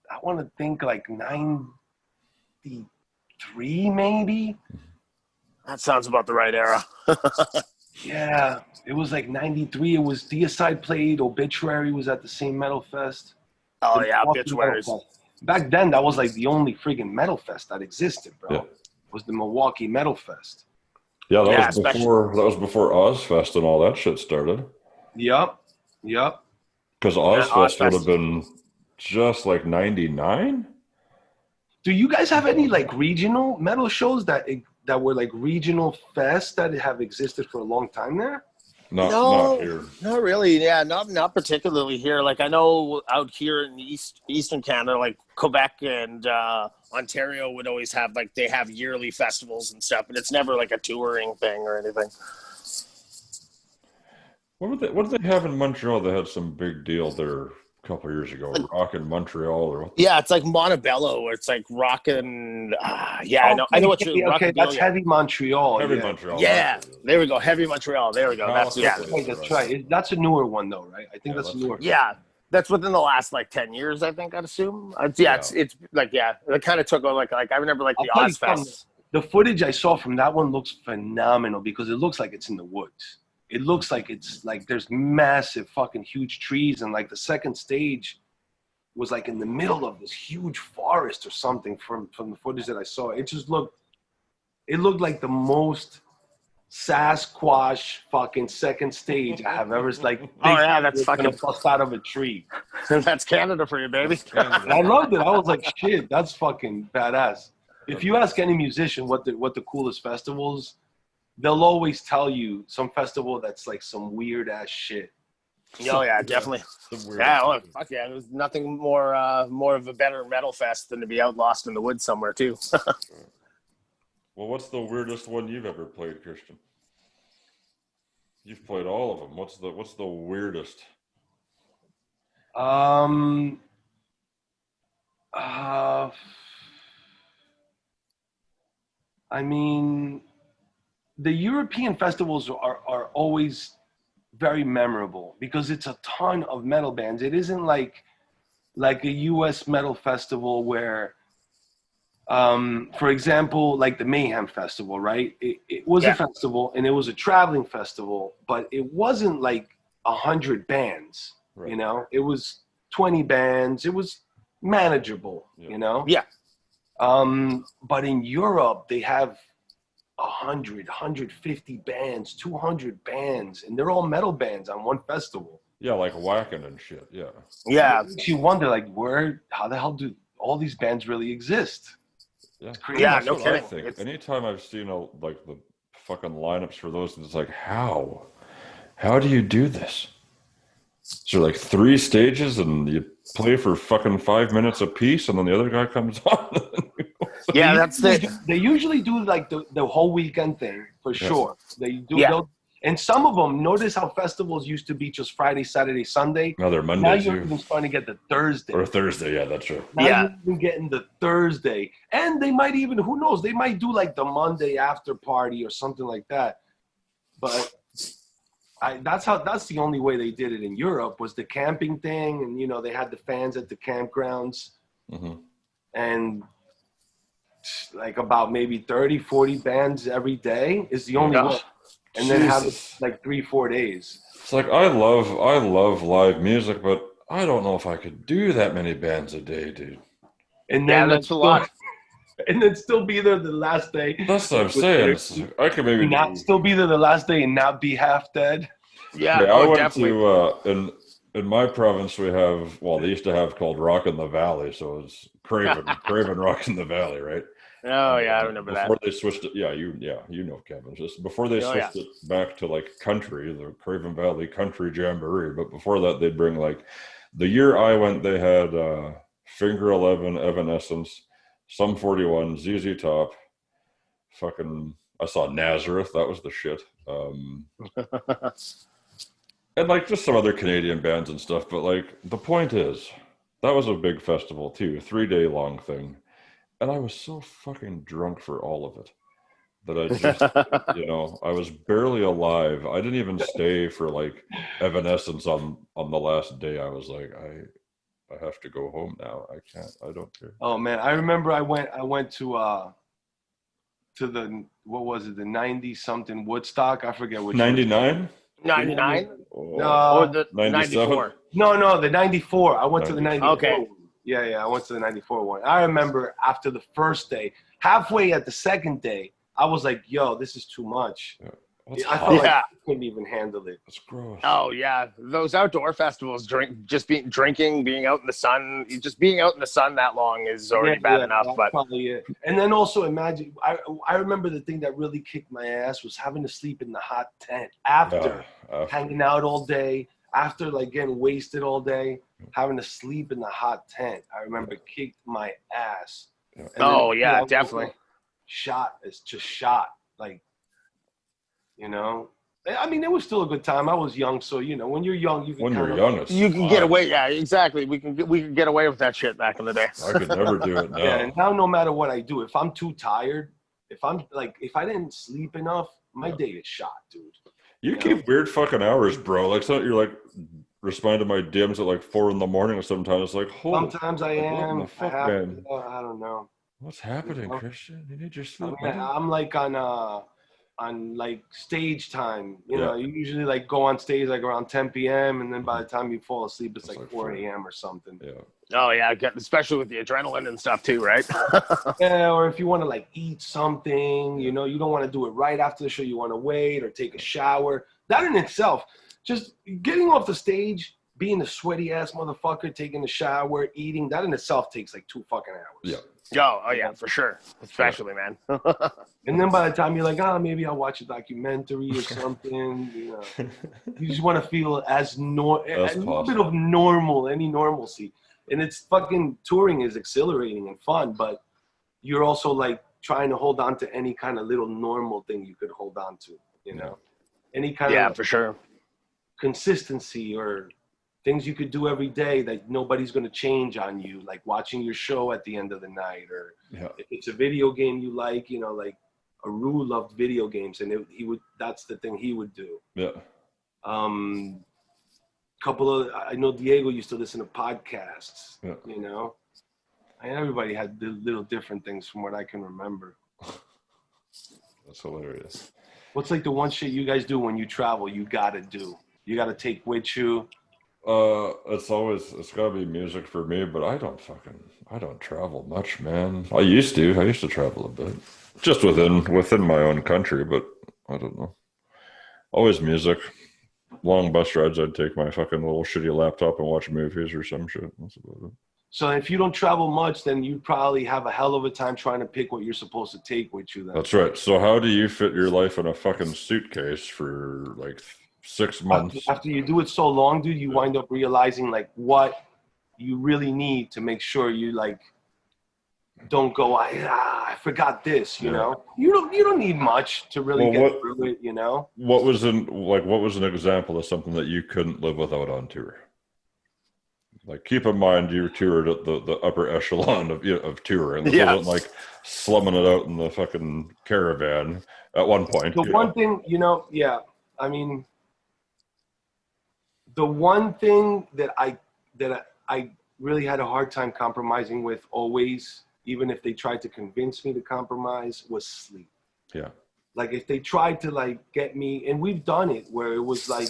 I want to think like '93 maybe. That sounds about the right era. Yeah, it was like '93. It was Deicide played. Obituary was at the same Metal Fest. Oh yeah, Obituaries. Back then, that was like the only friggin' Metal Fest that existed, bro. Yeah. Was the Milwaukee Metal Fest. Yeah, that was before Ozfest and all that shit started. Yep. Because Ozfest would have been just like '99. Do you guys have any like regional metal shows that were like regional fests that have existed for a long time there? Not here. Not really. Yeah, not particularly here. Like I know out here in Eastern Canada, like Quebec and Ontario would always have they have yearly festivals and stuff, but it's never like a touring thing or anything. What did they have in Montreal? They had some big deal there a couple of years ago. Rock in Montreal or what? Yeah, it's like Montebello, where it's like rockin'. I know what you're. Okay, that's Heavy Montreal. Heavy Montreal. Yeah, there we go. Heavy Montreal. There we go. That's right. That's a newer one though, right? I think that's a newer. Yeah, that's within the last like 10 years, I think. I'd it's like it kind of took on like I remember like the Ozfest. The footage I saw from that one looks phenomenal because it looks like it's in the woods. It looks like it's like there's massive fucking huge trees, and like the second stage was like in the middle of this huge forest or something from the footage that I saw. It looked like the most Sasquatch fucking second stage I have ever like. That's fucking bust out of a tree. That's Canada for you, baby. I loved it. I was like, shit, that's fucking badass. If you ask any musician what the coolest festivals, they'll always tell you some festival that's like some weird ass shit. Oh yeah, definitely. Yeah, fuck yeah. There's nothing more of a better metal fest than to be out lost in the woods somewhere too. Well, what's the weirdest one you've ever played, Cristian? You've played all of them. What's the weirdest? I mean, the European festivals are always very memorable because it's a ton of metal bands. It isn't like a US metal festival where, for example, like the Mayhem Festival, right? It was a festival and it was a traveling festival, but it wasn't like 100 bands, right. You know? It was 20 bands. It was manageable, you know? Yeah. But in Europe, they have 100, 150 bands, 200 bands, and they're all metal bands on one festival. Yeah, like whacking and shit. Yeah. Yeah. It makes you wonder, like, how the hell do all these bands really exist? Yeah. Yeah, no kidding. I think. Anytime I've seen like the fucking lineups for those, it's like, how do you do this? So like 3 stages and you play for fucking 5 minutes a piece and then the other guy comes on. Yeah, that's it. They usually do like the whole weekend thing for sure. They do. And some of them, notice how festivals used to be just Friday, Saturday, Sunday. Now they're Monday. Now you're even starting to get the Thursday. Or Thursday, yeah, that's true. Now you're even getting the Thursday. And they might even, who knows, they might do like the Monday after party or something like that. But that's the only way they did it in Europe was the camping thing. And, you know, they had the fans at the campgrounds. Mm-hmm. And like about maybe 30, 40 bands every day is the only way. And then have it like 3-4 days. It's like I love live music, but I don't know if I could do that many bands a day, dude. And Yeah, then that's a lot. and then still be there the last day. That's what I'm saying. I could maybe Not still be there the last day and not be half dead. Yeah, I went definitely. to in my province we have they used to have called Rock in the Valley, so it's Craven Rock in the Valley, right? Oh yeah, I remember that. Before they switched it, you know Kevin. Just before they switched it back to like country, the Craven Valley Country Jamboree. But before that, they'd bring like the year I went, they had Finger 11, Evanescence, Sum 41, ZZ Top, fucking. I saw Nazareth. That was the shit. And like just some other Canadian bands and stuff. But like the point is, that was a big festival too, a 3-day long thing. And I was so fucking drunk for all of it that I just, I was barely alive. I didn't even stay for like Evanescence on the last day. I was like, I have to go home now. I can't. I don't care. Oh man, I remember I went to the what was it, the 90-something Woodstock? I forget which 99? 99? Oh, Or the 94? No, the 94. I went to the 94. Okay. Yeah, I went to the 94 one. I remember after the first day, halfway at the second day, I was like, yo, this is too much. Yeah. I felt like I couldn't even handle it. That's gross. Oh yeah, those outdoor festivals, drinking, being out in the sun, just being out in the sun that long is already bad enough. That's but probably it. And then also imagine, I remember the thing that really kicked my ass was having to sleep in the hot tent after hanging out all day, after like getting wasted all day, having to sleep in the hot tent. I remember it kicked my ass. Yeah. Definitely. It's just shot. Like, I mean, it was still a good time. I was young, so when you're young, you can get away. Yeah, exactly. We can get away with that shit back in the day. I could never do it now. Yeah, and now no matter what I do, if I'm too tired, if I didn't sleep enough, my day is shot, dude. You keep weird fucking hours, bro. Like you're like respond to my DMs at like 4 a.m. or sometimes. It's like sometimes I am. I don't know. What's happening, Christian? You need your sleep. I'm like on like stage time, you usually like go on stage like around 10 p.m. and then by the time you fall asleep, it's like 4 a.m. or something. Yeah. Oh yeah, especially with the adrenaline and stuff too, right? Yeah, or if you want to like eat something, you don't want to do it right after the show. You want to wait or take a shower. That in itself, just getting off the stage, being a sweaty ass motherfucker, taking a shower, eating, that in itself takes like 2 fucking hours. Yeah. Oh yeah, for sure. Especially, man. And then by the time you're like, maybe I'll watch a documentary or something, you just want to feel a little bit of any normalcy. And it's fucking touring is exhilarating and fun, but you're also like trying to hold on to any kind of little normal thing you could hold on to, any kind of for sure consistency or things you could do every day that nobody's going to change on you, like watching your show at the end of the night, or if it's a video game you like, like Aru loved video games, and that's the thing he would do. Yeah. I know Diego used to listen to podcasts, and everybody had little different things from what I can remember. That's hilarious. What's like the one shit you guys do when you travel you gotta do? You gotta take with you? It's gotta be music for me, but I don't travel much, man. I used to travel a bit. Just within my own country, but I don't know. Always music. Long bus rides, I'd take my fucking little shitty laptop and watch movies or some shit. That's about it. So if you don't travel much, then you probably have a hell of a time trying to pick what you're supposed to take with you then. That's right. So how do you fit your life in a fucking suitcase for like 6 months? After you do it so long, dude, you wind up realizing like what you really need to make sure you like don't go, I forgot this, you know. You don't need much to really get through it, you know. What was an example of something that you couldn't live without on tour? Like, keep in mind you toured at the upper echelon of touring. This wasn't like slumming it out in the fucking caravan at one point. The one thing, I mean, the one thing that I really had a hard time compromising with always, even if they tried to convince me to compromise, was sleep. Yeah. Like if they tried to like get me, and we've done it where it was like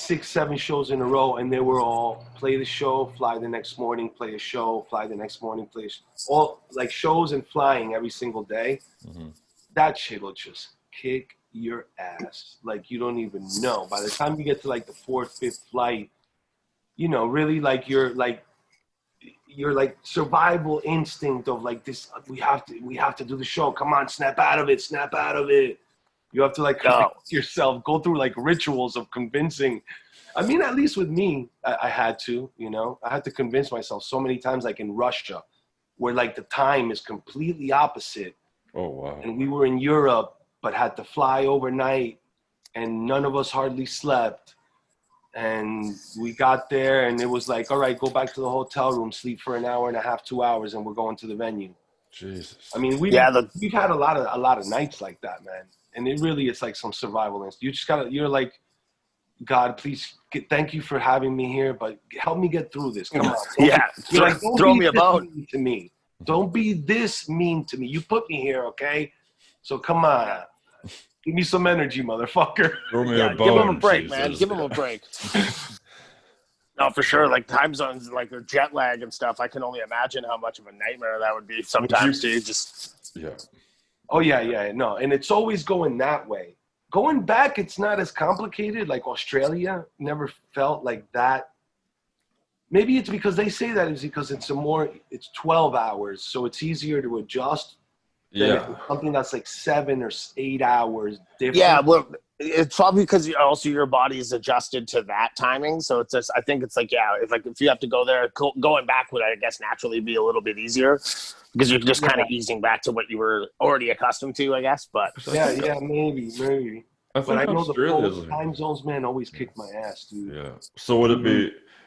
6, 7 shows in a row, and they were all play the show, fly the next morning, play a show, fly the next morning, play a show. All like shows and flying every single day. Mm-hmm. That shit will just kick your ass. Like you don't even know. By the time you get to like the 4th, 5th flight, you know, really like your survival instinct of like this. We have to do the show. Come on, snap out of it. You have to like convince yourself, go through like rituals of convincing. I mean, at least with me, I had to, you know, I had to convince myself so many times, like in Russia, where like the time is completely opposite. Oh, wow. And we were in Europe, but had to fly overnight, and none of us hardly slept. And we got there, and it was like, all right, go back to the hotel room, sleep for an hour and a half, 2 hours, and we're going to the venue. Jesus. I mean, we've had a lot of nights like that, man. And it's like some survival instinct. You just you're like, God, please, thank you for having me here, but help me get through this. Come on. Don't throw me a bone. Mean to me. Don't be this mean to me. You put me here, okay? So come on. Give me some energy, motherfucker. Throw me a bone, give him a break, Jesus. man. Give him a break. No, for sure. Like time zones, like the jet lag and stuff. I can only imagine how much of a nightmare that would be sometimes. Yeah. Oh, yeah. No, and it's always going that way. Going back, it's not as complicated. Like Australia never felt like that. Maybe it's because they say that is because it's 12 hours, so it's easier to adjust. Yeah. Something that's like 7 or 8 hours different. Yeah, well, it's probably because also your body is adjusted to that timing. So it's just, I think it's like, yeah, if you have to go there, going back would, I guess, naturally be a little bit easier because you're just kind of easing back to what you were already accustomed to, I guess. But yeah, maybe. But I know the time zones, man, always kick my ass, dude. Yeah. So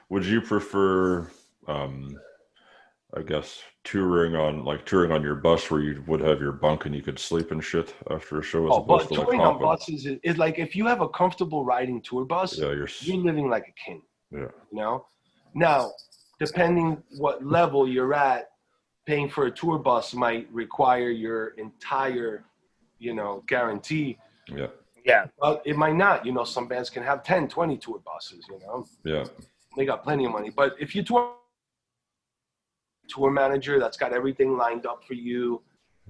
would you prefer, I guess, touring on your bus where you would have your bunk and you could sleep and shit after a show as opposed to like touring on buses is like, if you have a comfortable riding tour bus, you're living like a king. Yeah. You know? Now, depending what level you're at, paying for a tour bus might require your entire, guarantee. Yeah. Yeah. But it might not. Some bands can have 10, 20 tour buses, Yeah. They got plenty of money. But if you tour manager that's got everything lined up for you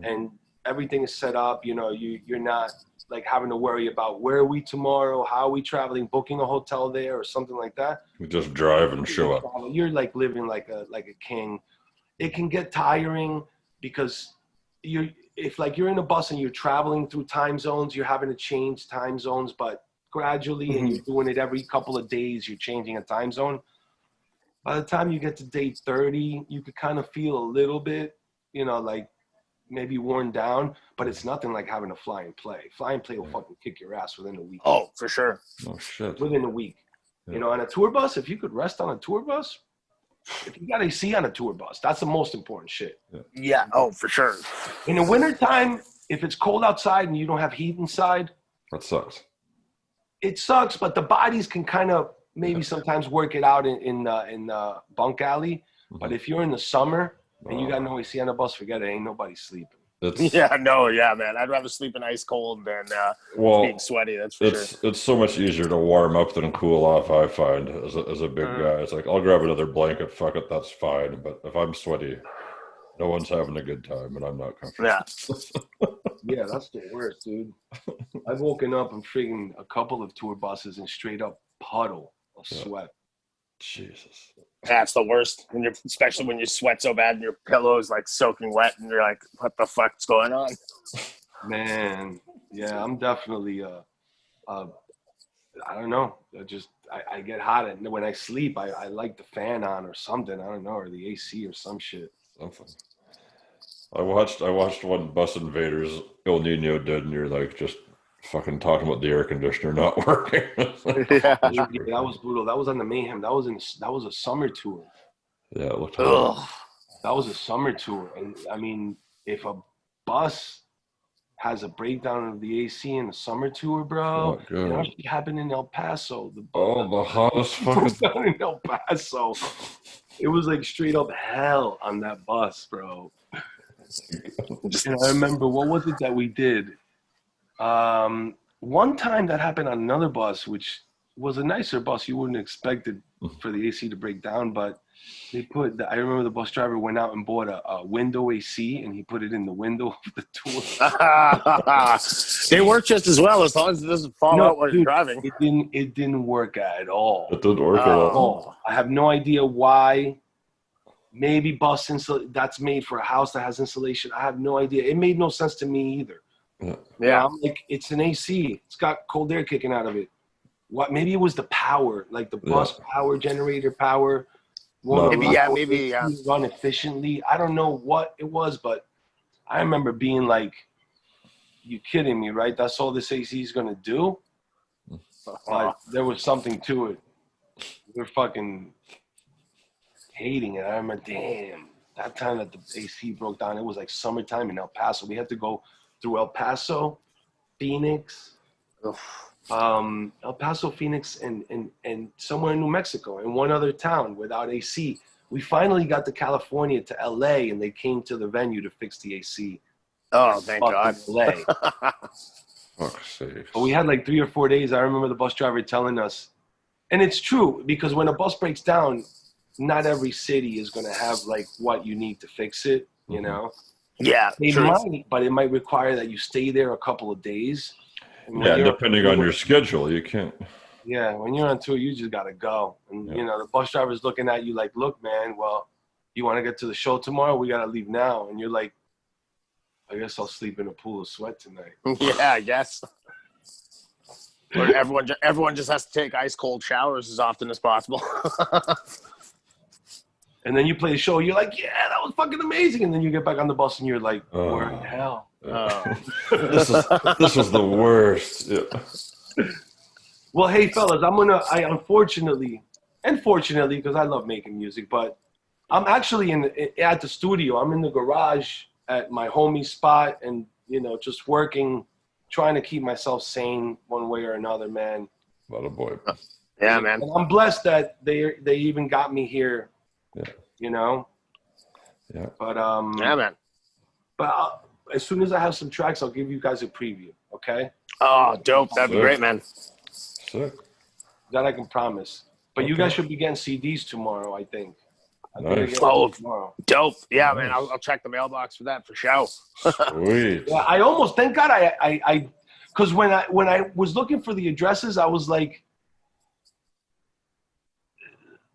and everything is set up, you're not like having to worry about where are we tomorrow, how are we traveling, booking a hotel there or something like that. We just drive and show up. You're like living like a king. It can get tiring because if you're in a bus and you're traveling through time zones, you're having to change time zones, but gradually and you're doing it every couple of days, you're changing a time zone. By the time you get to day 30, you could kind of feel a little bit, like maybe worn down, but it's nothing like having to fly and play. Fly and play will fucking kick your ass within a week. Oh, for sure. Oh, shit. Within a week. Yeah. On a tour bus, if you could rest on a tour bus, if you got AC on a tour bus, that's the most important shit. Yeah. Oh, for sure. In the wintertime, if it's cold outside and you don't have heat inside, That sucks. it sucks, but the bodies can kind of maybe sometimes work it out in the bunk alley. But if you're in the summer and you got no AC on the bus, forget it. Ain't nobody sleeping. Man. I'd rather sleep in ice cold than being sweaty. That's for sure. It's so much easier to warm up than cool off, I find, as a big guy. It's like, I'll grab another blanket. Fuck it, that's fine. But if I'm sweaty, no one's having a good time, and I'm not comfortable. Yeah. Yeah, that's the worst, dude. I've woken up and freaking a couple of tour buses and straight up puddle of sweat. Jesus. That's the worst. Especially when you sweat so bad and your pillow is like soaking wet and you're like, what the fuck's going on? Man, yeah, I'm definitely I don't know. I get hot, and when I sleep, I like the fan on or something. I don't know, or the AC or some shit. Something. I watched one Bus Invaders El Nino did, and you're like just fucking talking about the air conditioner not working. Yeah, that was brutal. That was on the Mayhem. That was a summer tour. Yeah, it looked. That was a summer tour, and I mean, if a bus has a breakdown of the AC in the summer tour, bro, it actually happened in El Paso. The hottest fucking down in El Paso. It was like straight up hell on that bus, bro. And I remember, what was it that we did? One time that happened on another bus, which was a nicer bus. You wouldn't expect it for the AC to break down, but they put. I remember the bus driver went out and bought a window AC, and he put it in the window of the tour. They work just as well as long as it doesn't fall out while you're driving. It didn't work at all. It didn't work at all. I have no idea why. Maybe bus that's made for a house that has insulation. I have no idea. It made no sense to me either. Yeah. I'm like, it's an AC. It's got cold air kicking out of it. What? Maybe it was the power, like the bus power, generator power. Maybe. Run efficiently. I don't know what it was, but I remember being like, "You kidding me, right? That's all this AC is gonna do." Like, there was something to it. We're fucking hating it. I remember, damn, that time that the AC broke down, it was like summertime in El Paso. We had to go through El Paso, Phoenix, El Paso, Phoenix, and somewhere in New Mexico, and one other town without AC. We finally got to California, to LA, and they came to the venue to fix the AC. Oh, thank God. LA. Fuck's sake. But we had like 3 or 4 days. I remember the bus driver telling us, and it's true, because when a bus breaks down, not every city is going to have like what you need to fix it, you know? Yeah, They might, but it might require that you stay there a couple of days. Yeah, depending on your schedule, you can't. Yeah, when you're on tour, you just got to go. And, you know, the bus driver's looking at you like, look, man, well, you want to get to the show tomorrow? We got to leave now. And you're like, I guess I'll sleep in a pool of sweat tonight. Yeah, I guess. Or everyone just has to take ice cold showers as often as possible. And then you play the show, you're like, yeah, that was fucking amazing. And then you get back on the bus and you're like, where in hell? This is the worst. Yeah. Well, hey, fellas, I unfortunately, and fortunately, because I love making music, but I'm actually at the studio. I'm in the garage at my homie's spot and, you know, just working, trying to keep myself sane one way or another, man. What a boy. Yeah, man. And I'm blessed that they even got me here, you know? Yeah. But, yeah, man. But as soon as I have some tracks, I'll give you guys a preview, okay? Oh, dope. That'd be great, man. Sick. That I can promise. But you guys should be getting CDs tomorrow, I think. Nice. Oh, dope. Yeah, man. I'll check the mailbox for that for sure. Sweet. Yeah, I almost, thank God I because when I was looking for the addresses, I was like,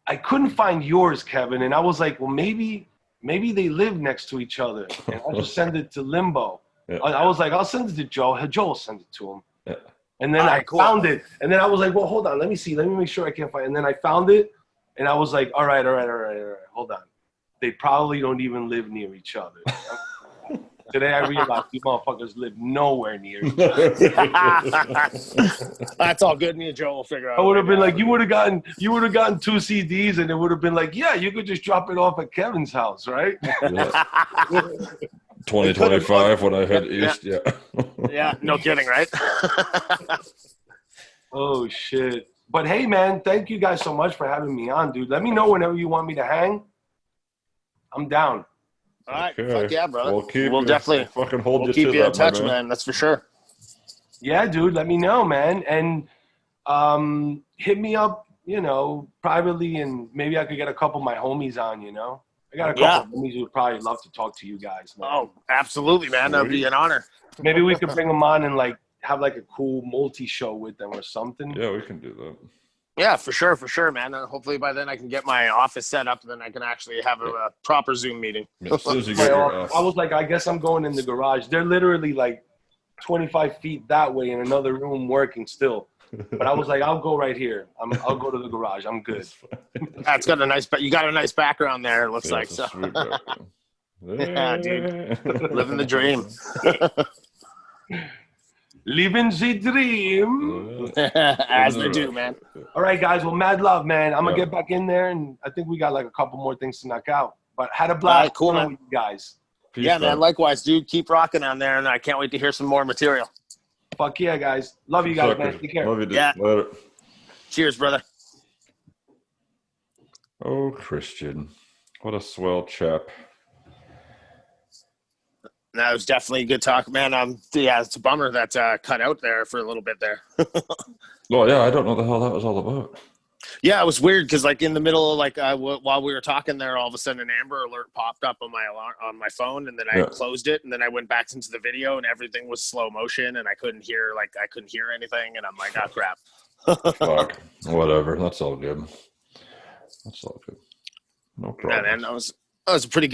I couldn't find yours, Kevin. And I was like, well, maybe they live next to each other. And I'll just send it to Limbo. Yeah. I was like, I'll send it to Joe. Joe will send it to him. Yeah. And then I found it. And then I was like, well, hold on. Let me see. Let me make sure I can't find it. And then I found it. And I was like, all right. Hold on. They probably don't even live near each other. Today I realized you motherfuckers live nowhere near each other. That's all good. Me and Joe will figure out. I would have been like, you would have gotten 2 CDs, and it would have been like, yeah, you could just drop it off at Kevin's house, right? Yeah. 2025 when I head east. Yeah. Yeah. No kidding, right? Oh shit. But hey, man, thank you guys so much for having me on, dude. Let me know whenever you want me to hang. I'm down. All right. Okay. Fuck yeah, brother. We'll definitely fucking hold we'll you keep to you that, in touch, man. man. That's for sure. Yeah, dude, let me know, man. And hit me up, you know, privately, and maybe I could get a couple of my homies on, you know. I got a couple of homies who would probably love to talk to you guys, man. Oh, absolutely, man. That'd be an honor. Maybe we could bring them on and like have like a cool multi-show with them or something. Yeah, we can do that. Yeah, for sure, man. And hopefully by then I can get my office set up, and then I can actually have a proper Zoom meeting. Yeah, as soon as you get your I was like, I guess I'm going in the garage. They're literally like 25 feet that way in another room working still. But I was like, I'll go right here. I'll go to the garage. I'm good. That's got a nice, you got a nice background there. It looks like it's so. a sweet background. Yeah, dude, living the dream. Living the dream. As they do, man. All right, guys. Well, mad love, man. I'm going to get back in there, and I think we got like a couple more things to knock out. But had a blast. All right, cool, man. With you guys. Peace, Yeah, man. Likewise, dude. Keep rocking on there, and I can't wait to hear some more material. Fuck yeah, guys. Love you guys, man. Take care. Love you, dude. Yeah. Later. Cheers, brother. Oh, Cristian. What a swell chap. That was definitely a good talk, man. Yeah, it's a bummer that cut out there for a little bit there. Well, yeah, I don't know the hell that was all about. Yeah, it was weird because like in the middle of like while we were talking there, all of a sudden an Amber Alert popped up on my alarm on my phone, and then I closed it, and then I went back into the video, and everything was slow motion, and I couldn't hear anything, and I'm like, oh crap. Fuck, whatever. That's all good. That's all good. No problem. Yeah, man, that was a pretty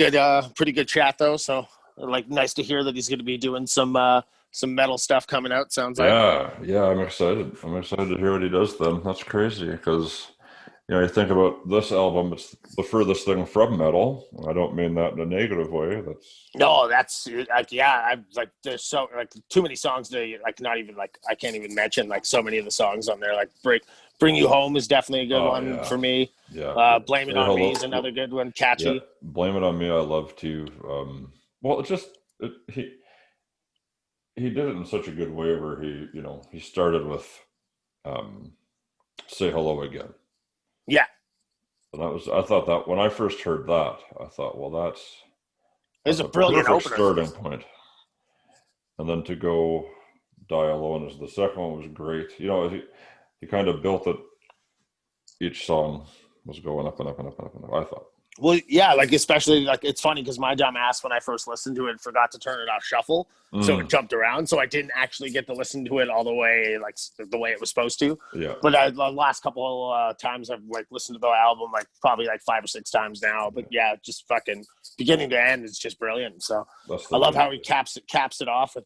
good chat though. So like, nice to hear that he's going to be doing some metal stuff coming out. Sounds like. Yeah, I'm excited. I'm excited to hear what he does then. That's crazy because, you know, you think about this album, it's the furthest thing from metal. I don't mean that in a negative way. That's like, yeah, I like, there's so like too many songs to like, not even like, I can't even mention like so many of the songs on there. Like Bring You Home is definitely a good one for me. Yeah. Blame It On Me is another good one. Catchy. Yeah. Blame It On Me, I love too. Well, he did it in such a good way where he started with Say Hello Again. Yeah. And I thought that when I first heard that, I thought, well, it's a brilliant opener. Starting point. And then to go Die Alone as the second one was great. You know, he kind of built it. Each song was going up and up and up and up and up, I thought. Well, yeah, like especially like it's funny because my dumb ass when I first listened to it forgot to turn it off shuffle, so it jumped around, so I didn't actually get to listen to it all the way like the way it was supposed to. Yeah. But the last couple times I've like listened to the album like probably like 5 or 6 times now. But yeah, just fucking beginning to end is just brilliant. So I love how he caps it off with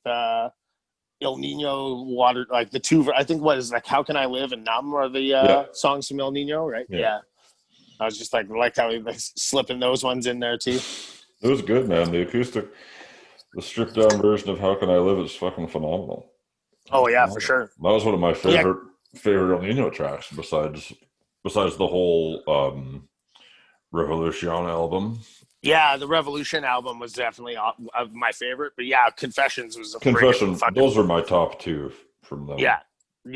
El Nino water, like the two. I think what is like How Can I Live and Numb are the songs from El Nino, right? Yeah. I was just like how he like slipping those ones in there too. It was good, man. The acoustic, the stripped down version of How Can I Live is fucking phenomenal. Oh yeah, for sure. That was one of my favorite El Nino tracks besides the whole Revolution album. Yeah, the Revolution album was definitely my favorite, but yeah, Confessions was those are my top 2 from them. Yeah,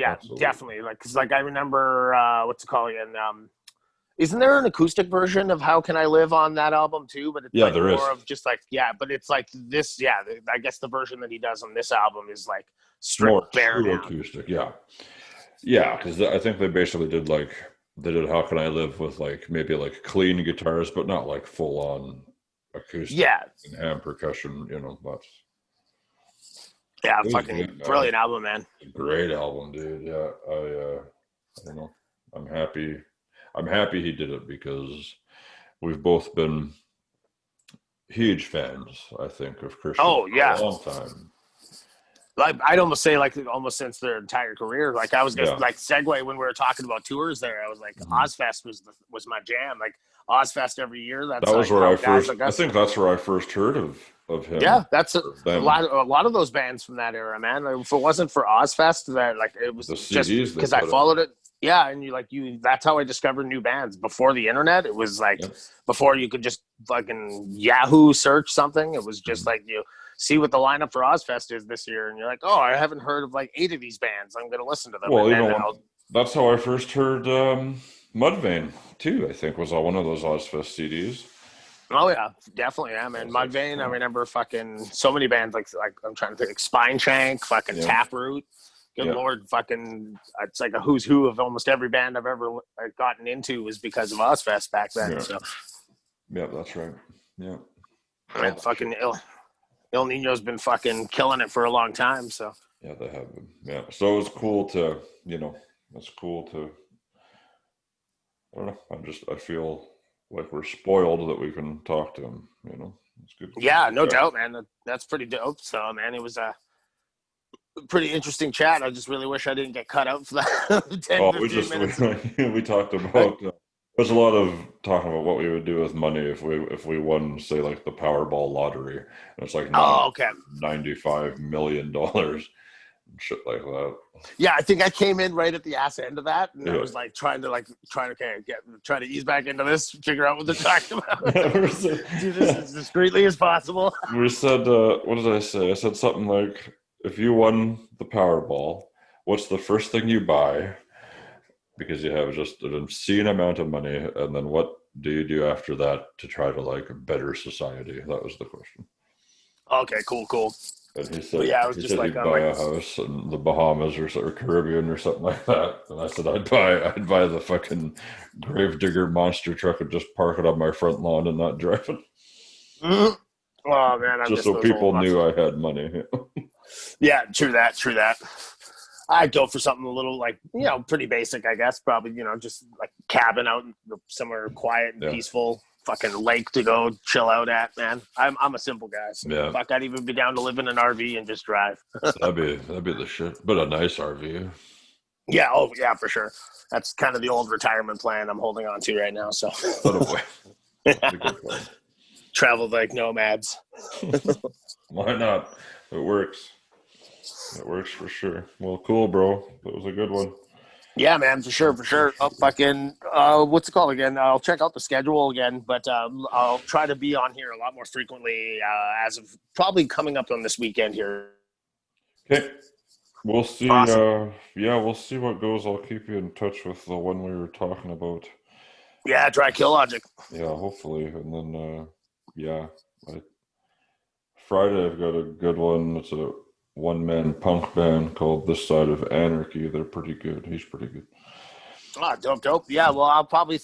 absolutely. Definitely. Like, cause like I remember what's it called again? Isn't there an acoustic version of How Can I Live on that album too? But it's like there more of just like but it's like this. Yeah, I guess the version that he does on this album is like stripped bare down. Acoustic. Yeah, because I think they basically did How Can I Live with like maybe like clean guitars, but not like full on acoustic. Yeah, and hand percussion. You know, fucking brilliant album, man. Great album, dude. Yeah, I don't know. I'm happy he did it because we've both been huge fans, I think, of Cristian for a long time. Like I'd almost say like almost since their entire career. Like I was gonna like segue when we were talking about tours there. I was like Ozfest was my jam. Like Ozfest every year. That was where I think that's where I first heard of him. Yeah, that's a lot of those bands from that era, man. If it wasn't for Ozfest, that like it was just because I followed it. Yeah, and that's how I discovered new bands. Before the internet, it was like before you could just fucking Yahoo search something. It was just like you see what the lineup for Ozfest is this year, and you're like, oh, I haven't heard of like 8 of these bands. I'm going to listen to them. Well, that's how I first heard Mudvayne too. I think was on one of those Ozfest CDs. Oh yeah, definitely. Yeah, man. Mudvayne. I remember fucking so many bands like I'm trying to think, like Spine Shank, fucking Taproot. Good Lord, fucking, it's like a who's who of almost every band I've ever gotten into was because of Ozfest back then. Yeah. So. Yeah, that's right. Yeah. And fucking El Nino's been fucking killing it for a long time. So. Yeah, they have been. Yeah. So it was cool to, I don't know. I feel like we're spoiled that we can talk to him, It's good. Yeah, no doubt, man. That's pretty dope. So, man, it was a pretty interesting chat. I just really wish I didn't get cut out for that 15 minutes. We talked about there's a lot of talking about what we would do with money if we won, say, like the Powerball lottery, and it's like $95 million and shit like that. Yeah, I think I came in right at the ass end of that, and I was like trying to ease back into this, figure out what they're talking about. Do this as discreetly as possible. We said, what did I say? I said something like, if you won the Powerball, what's the first thing you buy? Because you have just an obscene amount of money, and then what do you do after that to try to like better society? That was the question. Okay, cool. And he But said, yeah, I was just like, he'd I'm buy like, a house in the Bahamas or Caribbean or something like that. And I said, I'd buy the fucking gravedigger monster truck and just park it on my front lawn and not drive it. oh man, I Just miss so those old people knew monsters. I had money. Yeah, true that. I'd go for something a little like, pretty basic, I guess. Probably, just like cabin out somewhere quiet and Yeah. peaceful, fucking lake to go chill out at, man. I'm a simple guy. So Yeah. fuck, I'd even be down to live in an RV and just drive. That'd be the shit. But a nice RV. Yeah, oh yeah, for sure. That's kind of the old retirement plan I'm holding on to right now. So Oh boy. That's a good one. travel like nomads. Why not? It works. It works for sure. Well, cool, bro. That was a good one. Yeah, man, for sure. Oh, fucking, what's it called again? I'll check out the schedule again, but I'll try to be on here a lot more frequently as of probably coming up on this weekend here. Okay. We'll see. Awesome. We'll see what goes. I'll keep you in touch with the one we were talking about. Yeah, Dry Kill Logic. Yeah, hopefully. And then, Friday I've got a good one. It's a one-man punk band called This Side of Anarchy. They're pretty good. He's pretty good. Ah, dope. Yeah, well, I'll probably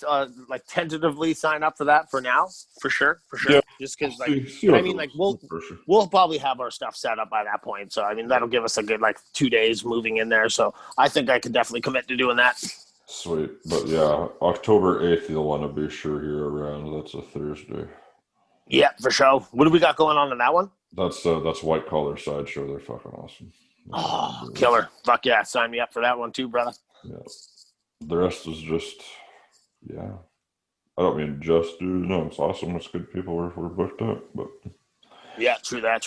tentatively sign up for that for now, for sure. Yeah. Just because, See but what I mean, goes, for sure. we'll probably have our stuff set up by that point. So I mean, that'll give us a good 2 days moving in there. So I think I could definitely commit to doing that. Sweet. But yeah, October 8th, you'll want to be sure you're around. That's a Thursday. Yeah, for sure. What do we got going on in that one? That's White Collar Sideshow. They're fucking awesome. Oh, killer. Fuck yeah. Sign me up for that one too, brother. Yeah. The rest is just, yeah. I don't mean just, dude. No, it's awesome. It's good people. We're booked up. But yeah, true that.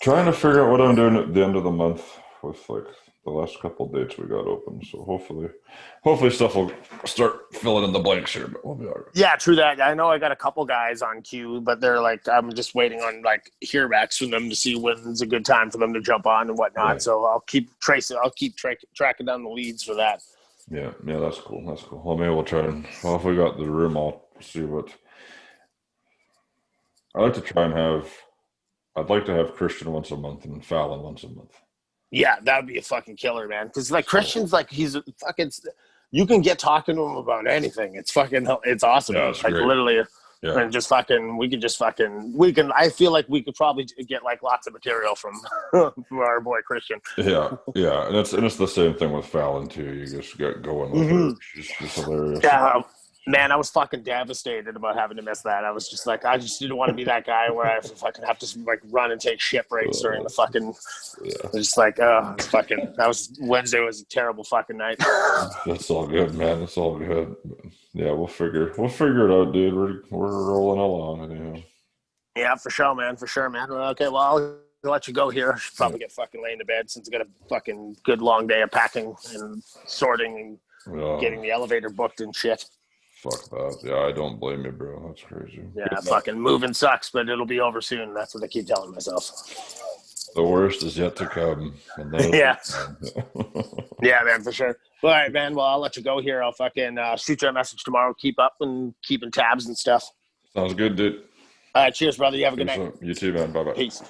trying to figure out what I'm doing at the end of the month with the last couple of dates we got open. So hopefully stuff will start filling in the blanks here, but we'll be all right. Yeah, true that. I know I got a couple guys on queue, but they're I'm just waiting on hearbacks from them to see when's a good time for them to jump on and whatnot. Yeah. So I'll keep tracking down the leads for that. Yeah, that's cool. Well, maybe we'll try if we got the room, I'll see what. I'd like to have Cristian once a month and Fallon once a month. Yeah, that would be a fucking killer, man. Because Christian's he's fucking. You can get talking to him about anything. It's awesome. Yeah, it's great. Literally. Yeah. And I feel like we could probably get lots of material from our boy Cristian. Yeah. And it's the same thing with Fallon too. You just get going with her. She's hilarious. Yeah. Man, I was fucking devastated about having to miss that. I was just I just didn't want to be that guy where I fucking have to run and take shit breaks during the fucking. Yeah. Just that was Wednesday was a terrible fucking night. That's all good, man. It's all good. Yeah, we'll figure it out, dude. We're rolling along. Anyhow. Yeah, for sure, man. Okay, well, I'll let you go here. I should probably get fucking laying to bed since I got a fucking good long day of packing and sorting and getting the elevator booked and shit. Fuck that. Yeah, I don't blame you, bro. That's crazy. Yeah, fucking moving sucks, but it'll be over soon. That's what I keep telling myself. The worst is yet to come. Yeah. Yeah, man, for sure. All right, man. Well, I'll let you go here. I'll fucking shoot you a message tomorrow. Keep up and keeping tabs and stuff. Sounds good, dude. All right, cheers, brother. You have a good night. You too, man. Bye-bye. Peace.